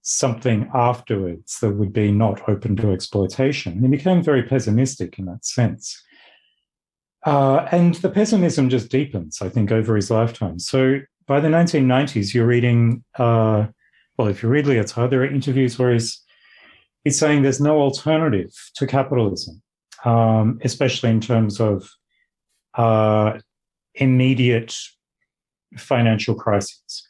something afterwards that would be not open to exploitation. And he became very pessimistic in that sense. And the pessimism just deepens, I think, over his lifetime. So by the 1990s, you're reading, if you read Lyotard, there are interviews where he's saying there's no alternative to capitalism, especially in terms of immediate financial crises.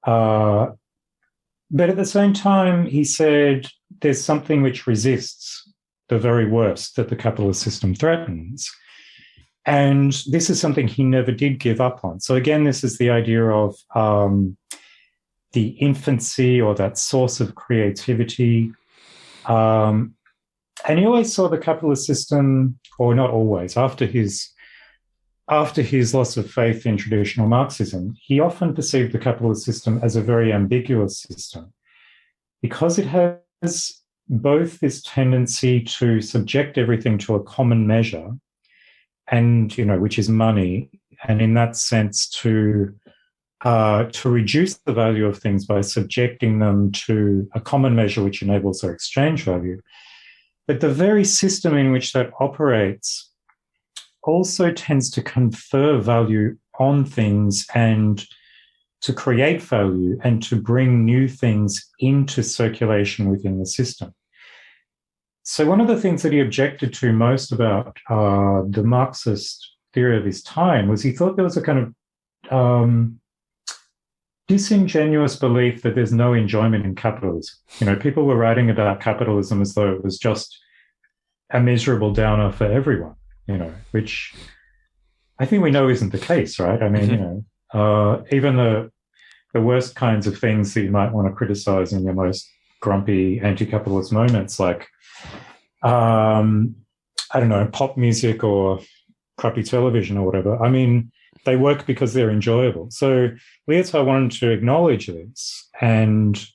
But at the same time, he said there's something which resists the very worst that the capitalist system threatens. And this is something he never did give up on. So again, this is the idea of the infancy or that source of creativity. And he always saw the capitalist system, or not always, after his loss of faith in traditional Marxism, he often perceived the capitalist system as a very ambiguous system because it has both this tendency to subject everything to a common measure, and which is money, and in that sense to reduce the value of things by subjecting them to a common measure which enables their exchange value. But the very system in which that operates also tends to confer value on things and to create value and to bring new things into circulation within the system. So one of the things that he objected to most about the Marxist theory of his time was he thought there was a kind of disingenuous belief that there's no enjoyment in capitalism. People were writing about capitalism as though it was just a miserable downer for everyone, which I think we know isn't the case, right? I mean, even the worst kinds of things that you might want to criticize in your most grumpy anti-capitalist moments, like pop music or crappy television or whatever. I mean, they work because they're enjoyable. So Leotard wanted to acknowledge this and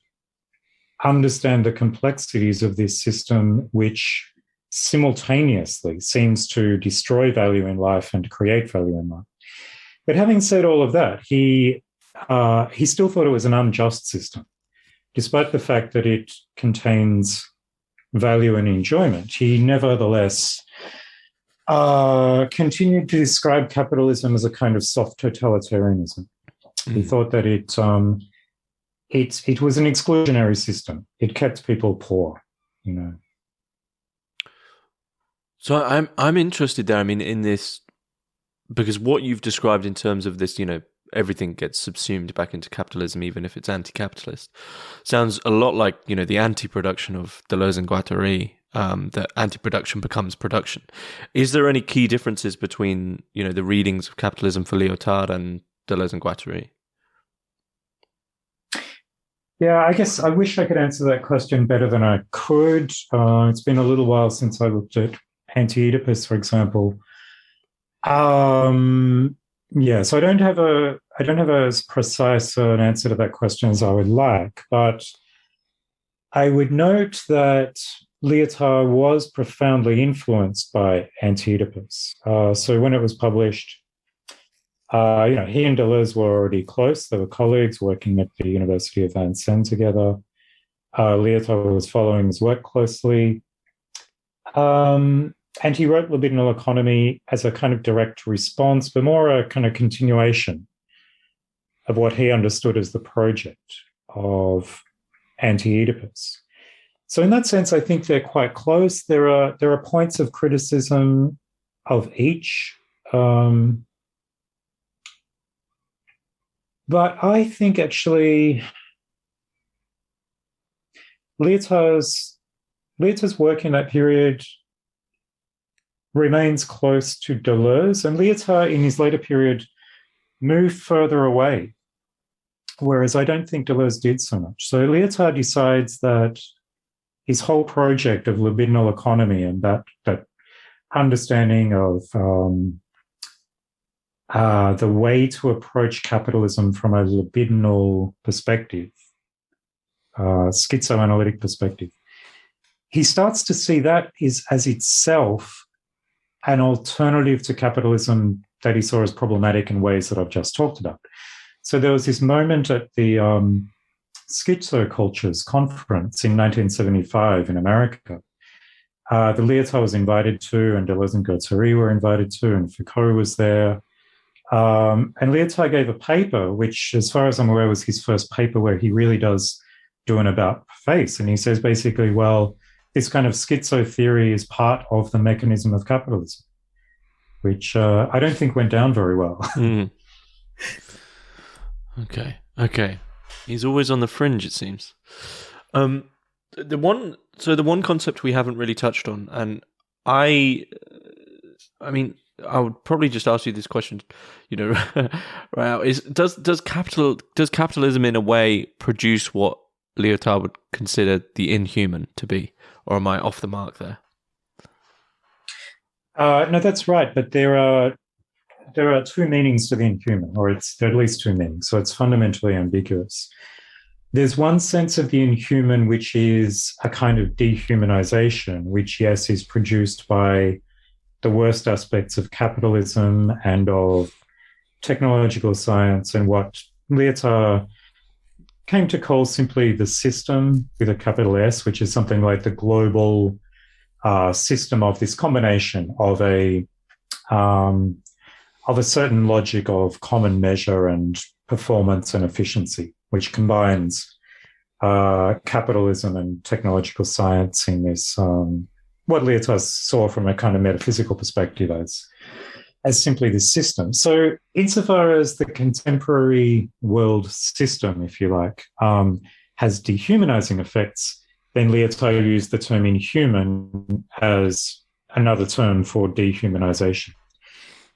understand the complexities of this system, which simultaneously seems to destroy value in life and create value in life. But having said all of that, he still thought it was an unjust system, despite the fact that it contains value and enjoyment. He nevertheless continued to describe capitalism as a kind of soft totalitarianism. He thought that it was an exclusionary system. It kept people poor, So I'm interested there. I mean, in this, because what you've described in terms of this, everything gets subsumed back into capitalism, even if it's anti-capitalist, sounds a lot like, the anti-production of Deleuze and Guattari, that anti-production becomes production. Is there any key differences between, the readings of capitalism for Lyotard and Deleuze and Guattari? Yeah, I guess I wish I could answer that question better than I could. It's been a little while since I looked at Anteridupus, for example. So I don't have as precise an answer to that question as I would like, but I would note that Leotard was profoundly influenced by Anteridupus. So when it was published, he and Deleuze were already close. They were colleagues working at the University of Dundee together. Leotard was following his work closely. And he wrote Libidinal Economy as a kind of direct response, but more a kind of continuation of what he understood as the project of Anteridupus. So in that sense, I think they're quite close. There are points of criticism of each. But I think actually Leotard's work in that period remains close to Deleuze, and Lyotard in his later period moved further away, whereas I don't think Deleuze did so much. So Lyotard decides that his whole project of libidinal economy and that understanding of the way to approach capitalism from a libidinal perspective, schizoanalytic perspective. He starts to see that as itself an alternative to capitalism that he saw as problematic in ways that I've just talked about. So there was this moment at the Schizocultures conference in 1975 in America. The Leotard was invited to, and Deleuze and Guattari were invited to, and Foucault was there. And Leotard gave a paper, which, as far as I'm aware, was his first paper where he really does do an about-face. And he says basically, well, this kind of schizo theory is part of the mechanism of capitalism, which I don't think went down very well. Okay. He's always on the fringe, it seems. The one concept we haven't really touched on, and I mean, I would probably just ask you this question, right now, is does capitalism in a way produce what Leotard would consider the inhuman to be, or am I off the mark there? No, that's right. But there are two meanings to the inhuman, or there are at least two meanings. So it's fundamentally ambiguous. There's one sense of the inhuman, which is a kind of dehumanization, which, yes, is produced by the worst aspects of capitalism and of technological science and what Leotard came to call simply the system with a capital S, which is something like the global system of this combination of a certain logic of common measure and performance and efficiency, which combines capitalism and technological science in this, what Leotard saw from a kind of metaphysical perspective as simply this system. So insofar as the contemporary world system, if you like, has dehumanizing effects, then Leotard used the term inhuman as another term for dehumanization.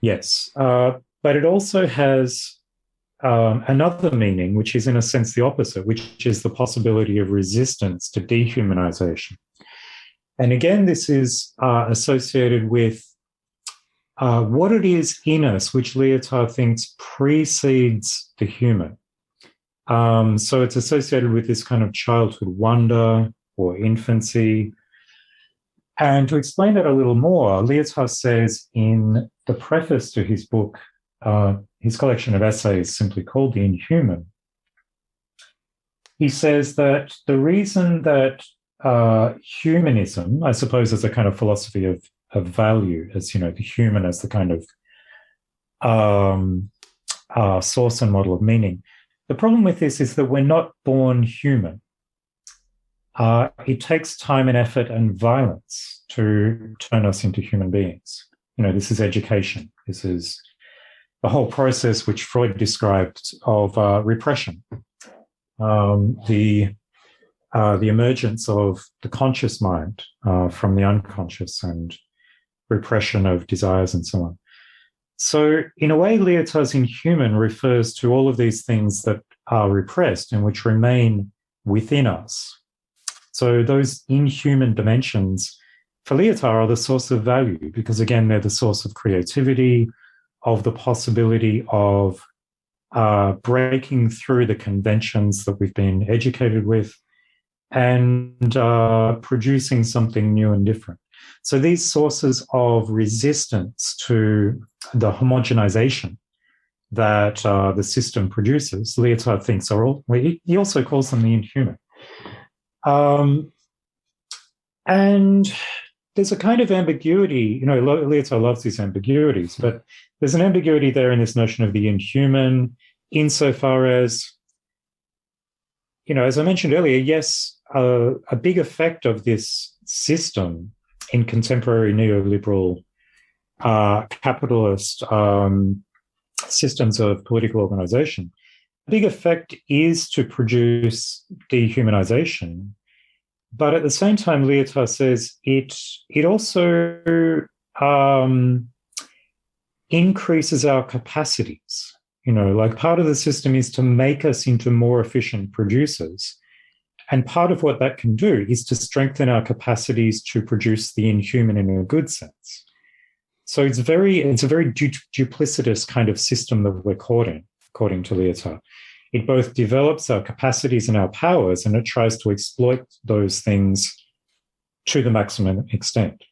Yes, but it also has another meaning, which is in a sense the opposite, which is the possibility of resistance to dehumanization. And again, this is associated with what it is in us, which Leotard thinks precedes the human. So it's associated with this kind of childhood wonder or infancy. And to explain that a little more, Leotard says in the preface to his book, his collection of essays simply called The Inhuman, he says that the reason that humanism, I suppose, as a kind of philosophy of value, as the human as the kind of source and model of meaning. The problem with this is that we're not born human. It takes time and effort and violence to turn us into human beings. This is education. This is the whole process which Freud described of repression, the emergence of the conscious mind from the unconscious, and repression of desires and so on. So in a way, Lyotard's inhuman refers to all of these things that are repressed and which remain within us. So those inhuman dimensions for Lyotard are the source of value because, again, they're the source of creativity, of the possibility of breaking through the conventions that we've been educated with and producing something new and different. So these sources of resistance to the homogenization that the system produces, Leotard thinks are all, he also calls them the inhuman. And there's a kind of ambiguity, Leotard loves these ambiguities, but there's an ambiguity there in this notion of the inhuman insofar as, as I mentioned earlier, yes, a big effect of this system in contemporary neoliberal capitalist systems of political organization, a big effect is to produce dehumanization. But at the same time, Leotard says it also increases our capacities. Part of the system is to make us into more efficient producers. And part of what that can do is to strengthen our capacities to produce the inhuman in a good sense. So it's a very duplicitous kind of system that we're caught in, according to Lyotard. It both develops our capacities and our powers, and it tries to exploit those things to the maximum extent.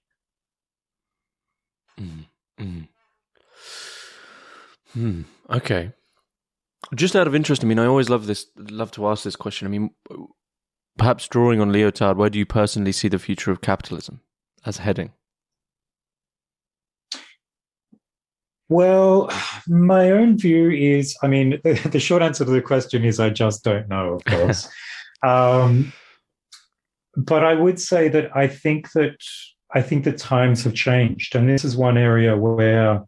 Okay. Just out of interest, I mean, I always love to ask this question. I mean, perhaps drawing on Leotard, where do you personally see the future of capitalism as heading? Well, my own view is, I mean, the short answer to the question is I just don't know, of course. But I would say that I think that times have changed. And this is one area where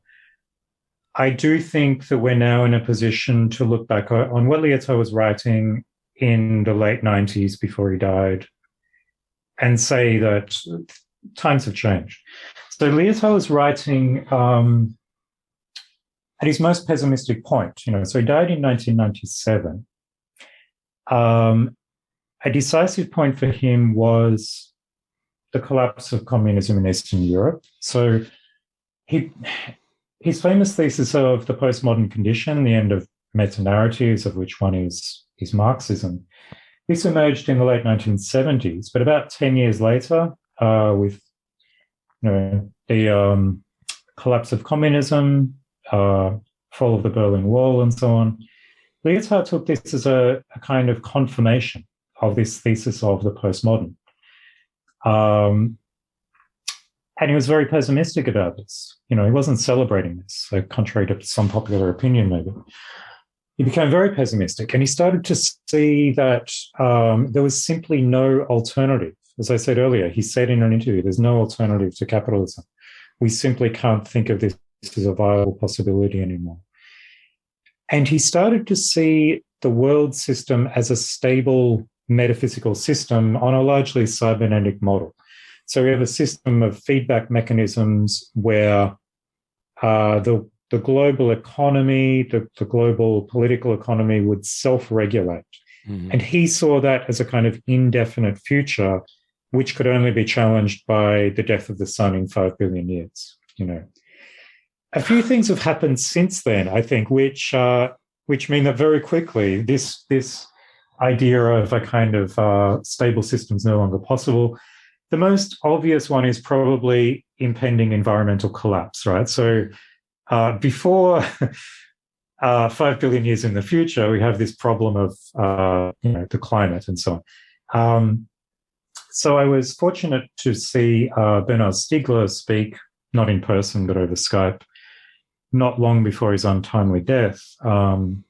I do think that we're now in a position to look back on what Leotard was writing in the late 90s before he died and say that times have changed. So Leotard was writing at his most pessimistic point, so he died in 1997. A decisive point for him was the collapse of communism in Eastern Europe. So his famous thesis of the postmodern condition, the end of meta-narratives, of which one is Marxism, this emerged in the late 1970s, but about 10 years later, with the collapse of communism, fall of the Berlin Wall, and so on, Lyotard took this as a kind of confirmation of this thesis of the postmodern. And he was very pessimistic about this. He wasn't celebrating this, so contrary to some popular opinion, maybe. He became very pessimistic, and he started to see that there was simply no alternative. As I said earlier, he said in an interview, there's no alternative to capitalism. We simply can't think of this as a viable possibility anymore. And he started to see the world system as a stable metaphysical system on a largely cybernetic model. So we have a system of feedback mechanisms where the global economy, the global political economy would self-regulate. Mm-hmm. And he saw that as a kind of indefinite future, which could only be challenged by the death of the sun in 5 billion years. A few things have happened since then, I think, which mean that very quickly this idea of a kind of stable system is no longer possible. The most obvious one is probably impending environmental collapse, right? So before 5 billion years in the future, we have this problem of the climate and so on. So I was fortunate to see Bernard Stiegler speak, not in person, but over Skype, not long before his untimely death. And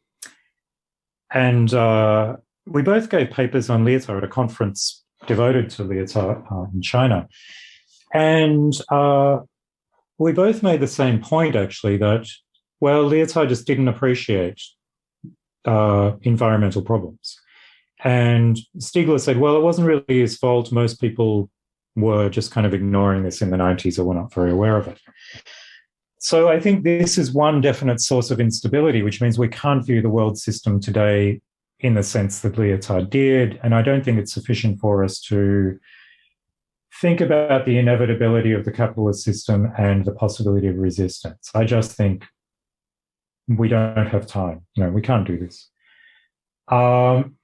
we both gave papers on Leotard at a conference devoted to Leotard in China. And we both made the same point, actually, that, well, Leotard just didn't appreciate environmental problems. And Stiegler said, well, it wasn't really his fault. Most people were just kind of ignoring this in the 90s or were not very aware of it. So I think this is one definite source of instability, which means we can't view the world system today in the sense that Leotard did. And I don't think it's sufficient for us to think about the inevitability of the capitalist system and the possibility of resistance. I just think we don't have time. We can't do this.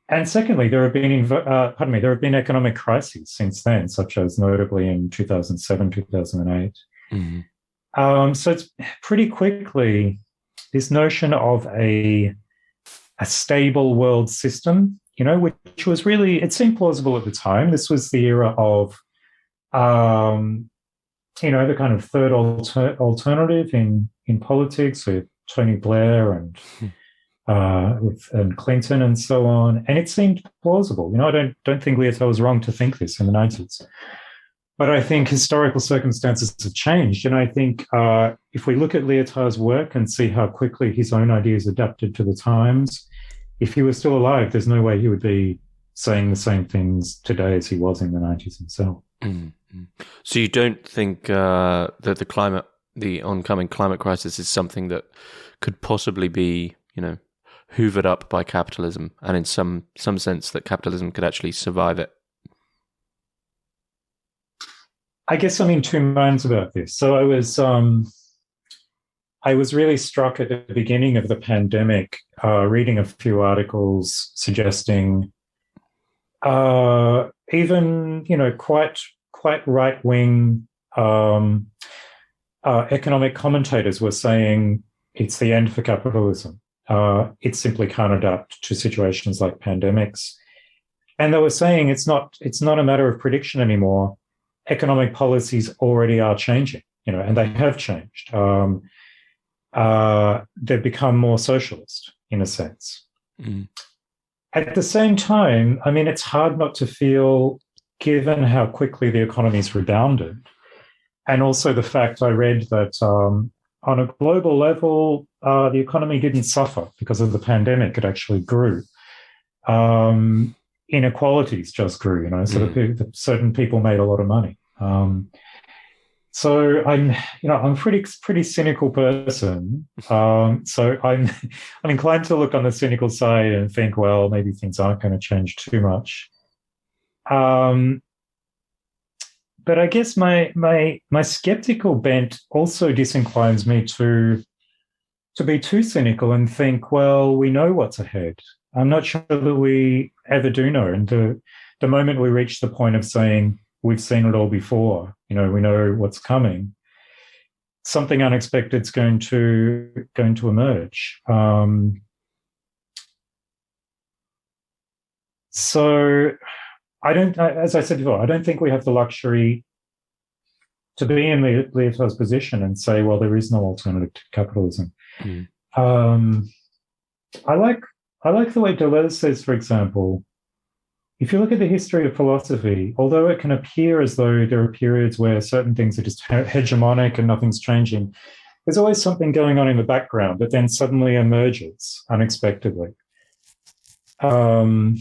And secondly, there have been economic crises since then, such as notably in 2007, 2008. Mm-hmm. So it's pretty quickly this notion of a stable world system, which was really, it seemed plausible at the time. This was the era of, the kind of third alternative in politics with Tony Blair and Clinton and so on, and it seemed plausible. I don't think Leotard was wrong to think this in the 90s, but I think historical circumstances have changed, and I think if we look at Leotard's work and see how quickly his own ideas adapted to the times, if he was still alive, there's no way he would be saying the same things today as he was in the 90s himself. Mm-hmm. So you don't think that the oncoming climate crisis is something that could possibly be, hoovered up by capitalism, and in some sense that capitalism could actually survive it? I guess I'm in two minds about this. So I was I was really struck at the beginning of the pandemic, reading a few articles suggesting even, quite right-wing economic commentators were saying it's the end for capitalism. It simply can't adapt to situations like pandemics. And they were saying it's not a matter of prediction anymore. Economic policies already are changing, and they have changed. They've become more socialist in a sense. Mm. At the same time, I mean, it's hard not to feel, given how quickly the economy's rebounded, and also the fact I read that on a global level, the economy didn't suffer because of the pandemic. It actually grew. Inequalities just grew, so certain people made a lot of money. So I'm a pretty cynical person. So I'm inclined to look on the cynical side and think, well, maybe things aren't going to change too much. But I guess my skeptical bent also disinclines me to be too cynical and think, well, we know what's ahead. I'm not sure that we ever do know. And the moment we reach the point of saying we've seen it all before, we know what's coming, something unexpected is going to emerge. So as I said before, I don't think we have the luxury to be in Lyotard's position and say, well, there is no alternative to capitalism. Mm. I like the way Deleuze says, for example, if you look at the history of philosophy, although it can appear as though there are periods where certain things are just hegemonic and nothing's changing, there's always something going on in the background that then suddenly emerges unexpectedly. So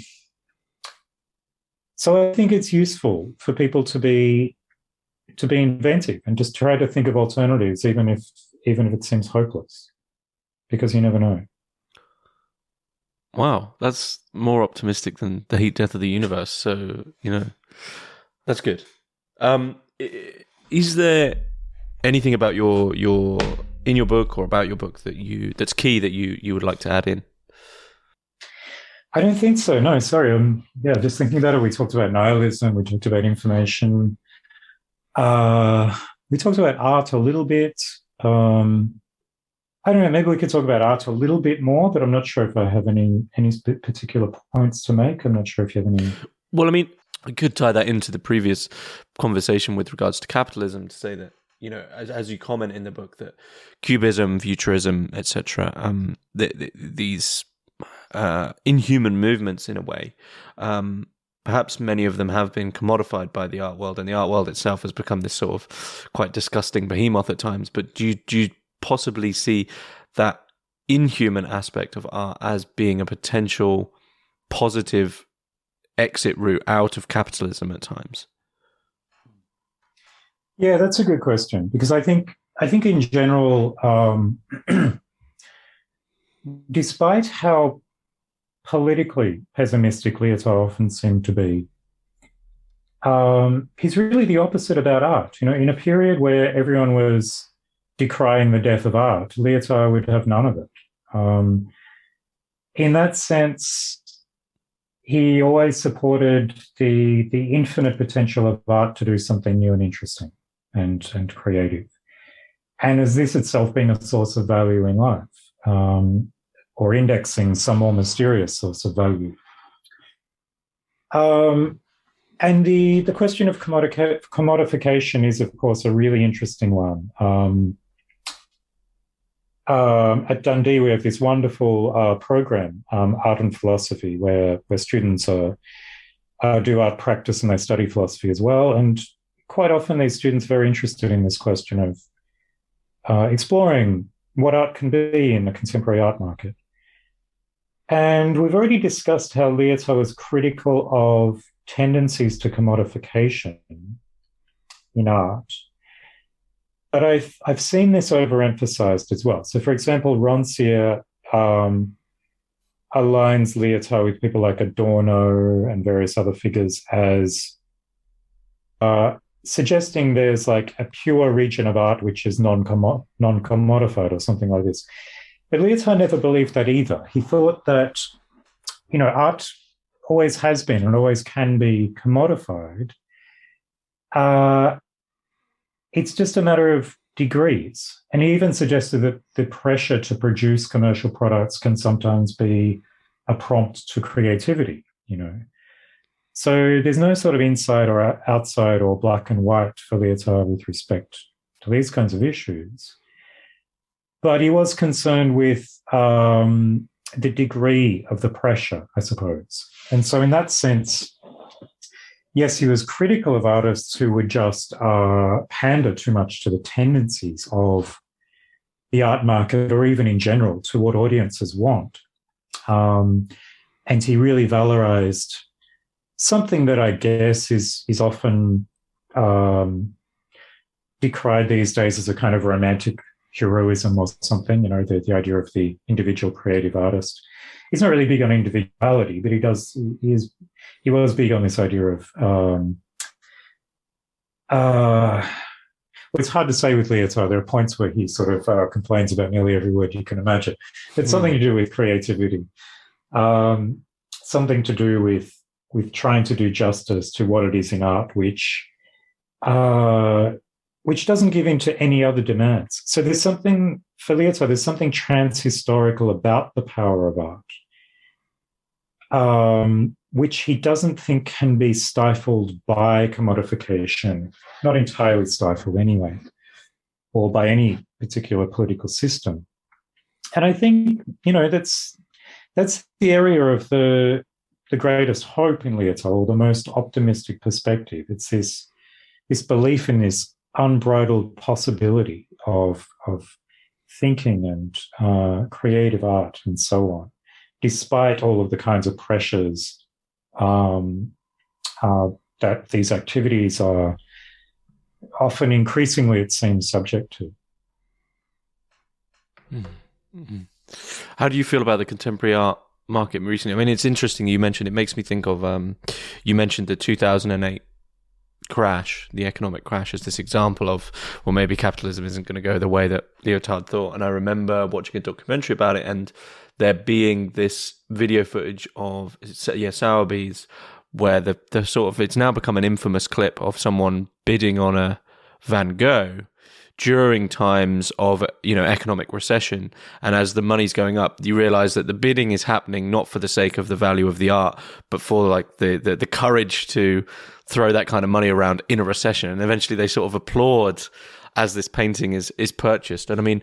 I think it's useful for people to be inventive and just try to think of alternatives, even if it seems hopeless, because you never know. Wow, that's more optimistic than the heat death of the universe. So, that's good. Is there anything about your in your book or about your book that's key that you would like to add in? I don't think so. No, sorry. Just thinking about it. We talked about nihilism. We talked about information. We talked about art a little bit. I don't know, maybe we could talk about art a little bit more, but I'm not sure if I have any particular points to make. I'm not sure if you have any. Well, I mean, I could tie that into the previous conversation with regards to capitalism to say that, as you comment in the book, that Cubism, Futurism, etc., these inhuman movements in a way, perhaps many of them have been commodified by the art world, and the art world itself has become this sort of quite disgusting behemoth at times. But do you possibly see that inhuman aspect of art as being a potential positive exit route out of capitalism at times? Yeah, that's a good question, because I think in general, despite how politically pessimistic Leotard often seemed to be, he's really the opposite about art. In a period where everyone was decrying the death of art, Leotard would have none of it. In that sense, he always supported the infinite potential of art to do something new and interesting and creative. And as this itself being a source of value in life, or indexing some more mysterious source of value. And the question of commodification is, of course, a really interesting one. At Dundee, we have this wonderful program, Art and Philosophy, where students do art practice and they study philosophy as well. And quite often these students are very interested in this question of exploring what art can be in the contemporary art market. And we've already discussed how Leotard was critical of tendencies to commodification in art. But I've seen this overemphasized as well. So, for example, Rancière aligns Leotard with people like Adorno and various other figures as suggesting there's like a pure region of art which is non-commodified or something like this. But Lyotard never believed that either. He thought that, art always has been and always can be commodified. It's just a matter of degrees. And he even suggested that the pressure to produce commercial products can sometimes be a prompt to creativity, So there's no sort of inside or outside or black and white for Leotard with respect to these kinds of issues. But he was concerned with the degree of the pressure, I suppose. And so in that sense, yes, he was critical of artists who would just pander too much to the tendencies of the art market, or even in general to what audiences want. And he really valorized something that I guess is often decried these days as a kind of romantic heroism or something, the idea of the individual creative artist. He's not really big on individuality, but he was big on this idea of it's hard to say with Leotard. There are points where he sort of complains about nearly every word you can imagine. It's something to do with creativity, something to do with trying to do justice to what it is in art, which doesn't give in to any other demands. So there's something, for Leotard, there's something transhistorical about the power of art, which he doesn't think can be stifled by commodification, not entirely stifled anyway, or by any particular political system. And I think, that's the area of the greatest hope in Leotard, or the most optimistic perspective. It's this belief in this unbridled possibility of thinking and creative art and so on, despite all of the kinds of pressures that these activities are often increasingly, it seems, subject to. Mm-hmm. How do you feel about the contemporary art market recently? I mean, it's interesting you mentioned, it makes me think of, you mentioned the 2008 crash, the economic crash, as this example of, well, maybe capitalism isn't going to go the way that Leotard thought. And I remember watching a documentary about it, and there being this video footage of Sowerby's, where the sort of, it's now become an infamous clip of someone bidding on a Van Gogh during times of economic recession, and as the money's going up, you realize that the bidding is happening not for the sake of the value of the art, but for like the courage to throw that kind of money around in a recession. And eventually they sort of applaud as this painting is purchased. And I mean,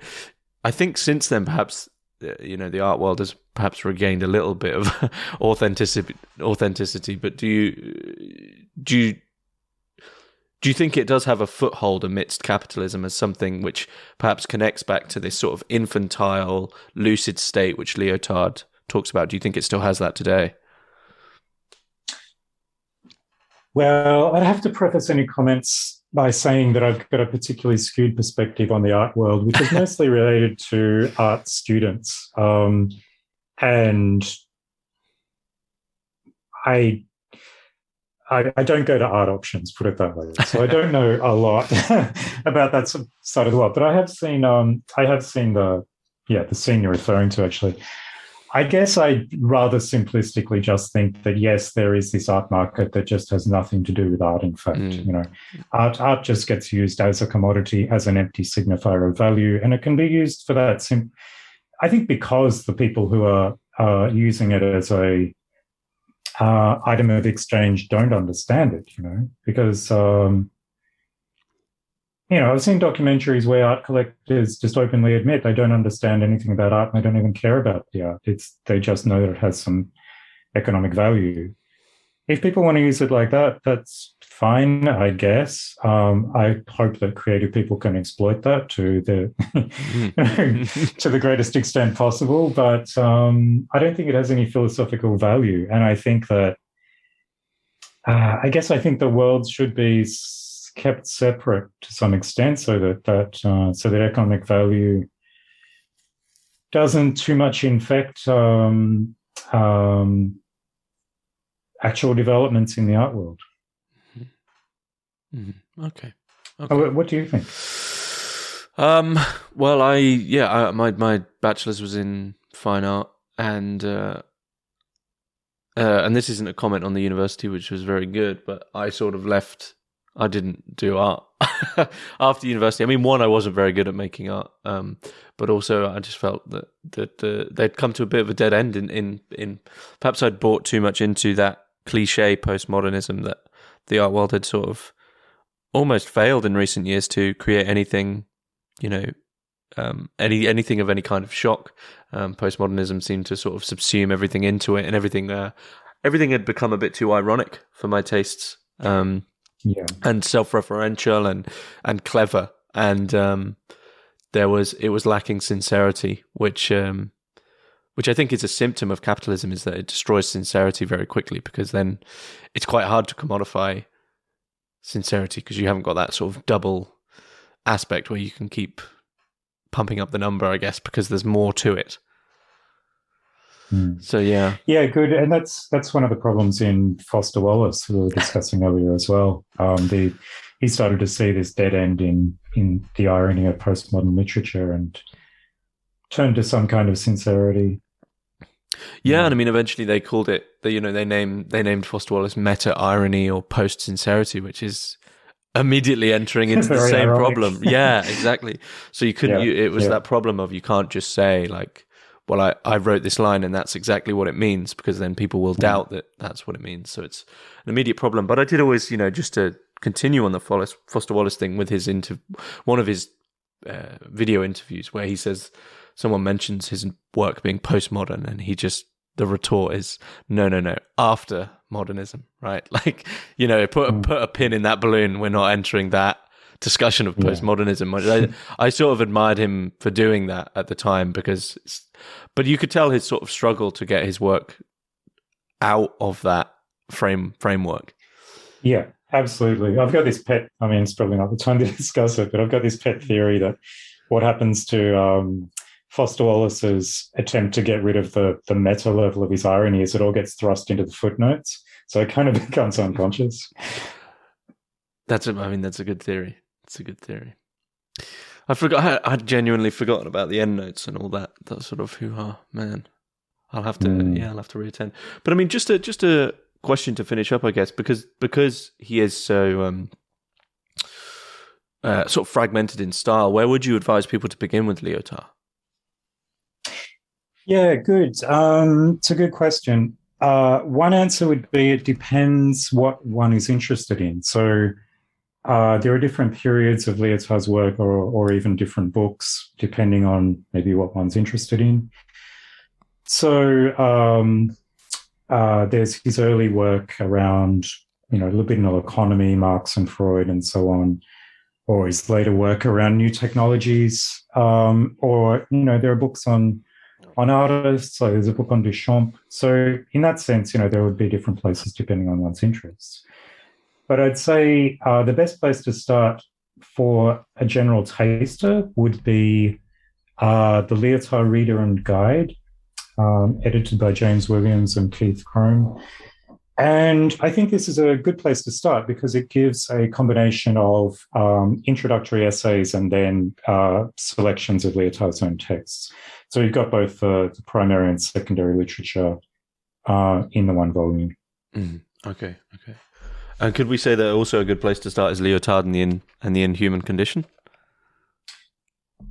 I think since then, perhaps the art world has perhaps regained a little bit of authenticity. But do you think it does have a foothold amidst capitalism as something which perhaps connects back to this sort of infantile, lucid state which Leotard talks about? Do you think it still has that today? Well, I'd have to preface any comments by saying that I've got a particularly skewed perspective on the art world, which is mostly related to art students. And I don't go to art auctions, put it that way. So I don't know a lot about that side of the world. But I have seen the scene you're referring to, actually. I guess I rather simplistically just think that, yes, there is this art market that just has nothing to do with art, in fact. Art just gets used as a commodity, as an empty signifier of value, and it can be used for that. I think because the people who are using it as a item of exchange don't understand it, because I've seen documentaries where art collectors just openly admit they don't understand anything about art and they don't even care about the art. They just know that it has some economic value. If people want to use it like that, that's fine, I guess. I hope that creative people can exploit that to the to the greatest extent possible. But I don't think it has any philosophical value. And I think that I think the world should be kept separate to some extent, so that economic value doesn't too much infect actual developments in the art world. Mm-hmm. Okay. What do you think? Well, my bachelor's was in fine art, and this isn't a comment on the university, which was very good, but I sort of left. I didn't do art after university. I mean, one, I wasn't very good at making art, but also I just felt that they'd come to a bit of a dead end in perhaps I'd bought too much into that cliche postmodernism that the art world had sort of almost failed in recent years to create anything, anything of any kind of shock. Postmodernism seemed to sort of subsume everything into it, and everything had become a bit too ironic for my tastes. And self-referential and clever, and it was lacking sincerity, which I think is a symptom of capitalism, is that it destroys sincerity very quickly, because then it's quite hard to commodify sincerity, because you haven't got that sort of double aspect where you can keep pumping up the number, I guess, because there's more to it. So yeah, good, and that's one of the problems in Foster Wallace, who we were discussing earlier as well. He started to see this dead end in the irony of postmodern literature and turned to some kind of sincerity. Yeah, and I mean, eventually they called it. They named Foster Wallace meta irony or post sincerity, which is immediately entering into the same ironic problem. Yeah, exactly. So you couldn't. It was that problem of, you can't just say like, well, I wrote this line and that's exactly what it means, because then people will doubt that that's what it means. So it's an immediate problem. But I did always, just to continue on the Foster Wallace thing, with his one of his video interviews, where he says someone mentions his work being postmodern, and the retort is no, after modernism, right? Like, put a pin in that balloon. We're not entering that discussion of postmodernism. I sort of admired him for doing that at the time, but you could tell his sort of struggle to get his work out of that framework. Yeah, absolutely. I've got this pet, I mean, it's probably not the time to discuss it, but I've got this pet theory that what happens to Foster Wallace's attempt to get rid of the meta level of his irony is it all gets thrust into the footnotes. So it kind of becomes unconscious. That's a good theory. It's a good theory. I'd genuinely forgotten about the endnotes and all that sort of hoo-ha. Man, I'll have to reattend. But I mean, just a question to finish up, I guess, because he is so sort of fragmented in style. Where would you advise people to begin with Leotard? Yeah, good. It's a good question. One answer would be it depends what one is interested in. So there are different periods of Leotard's work, or even different books, depending on maybe what one's interested in. So there's his early work around, libidinal economy, Marx and Freud and so on, or his later work around new technologies, or, there are books on artists. So there's a book on Duchamp. So in that sense, there would be different places depending on one's interests. But I'd say the best place to start for a general taster would be the Leotard Reader and Guide, edited by James Williams and Keith Crome. And I think this is a good place to start because it gives a combination of introductory essays and then selections of Leotard's own texts. So you've got both the primary and secondary literature in the one volume. Okay. And could we say that also a good place to start is Lyotard and the Inhuman Condition?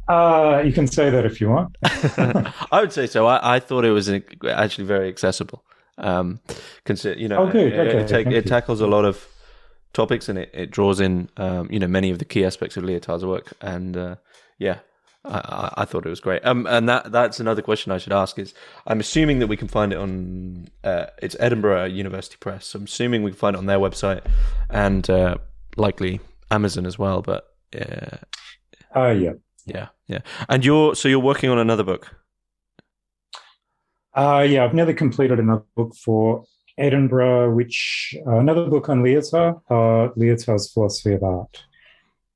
You can say that if you want. I would say so. I thought it was actually very accessible. Good. Okay, it tackles a lot of topics, and it draws in many of the key aspects of Lyotard's work. And I thought it was great. And that's another question I should ask is, I'm assuming that we can find it on it's Edinburgh University Press. So I'm assuming we can find it on their website and likely Amazon as well. But yeah. And you're working on another book. I've nearly completed another book for Edinburgh, which another book on Lyotard, Lyotard's Philosophy of Art.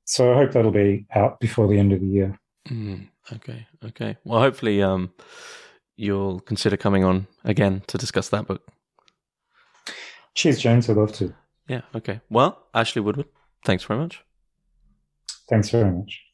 So I hope that'll be out before the end of the year. Okay. Well, hopefully you'll consider coming on again to discuss that book. Cheers, James. I'd love to. Yeah, okay. Well, Ashley Woodward, Thanks very much. Thanks very much.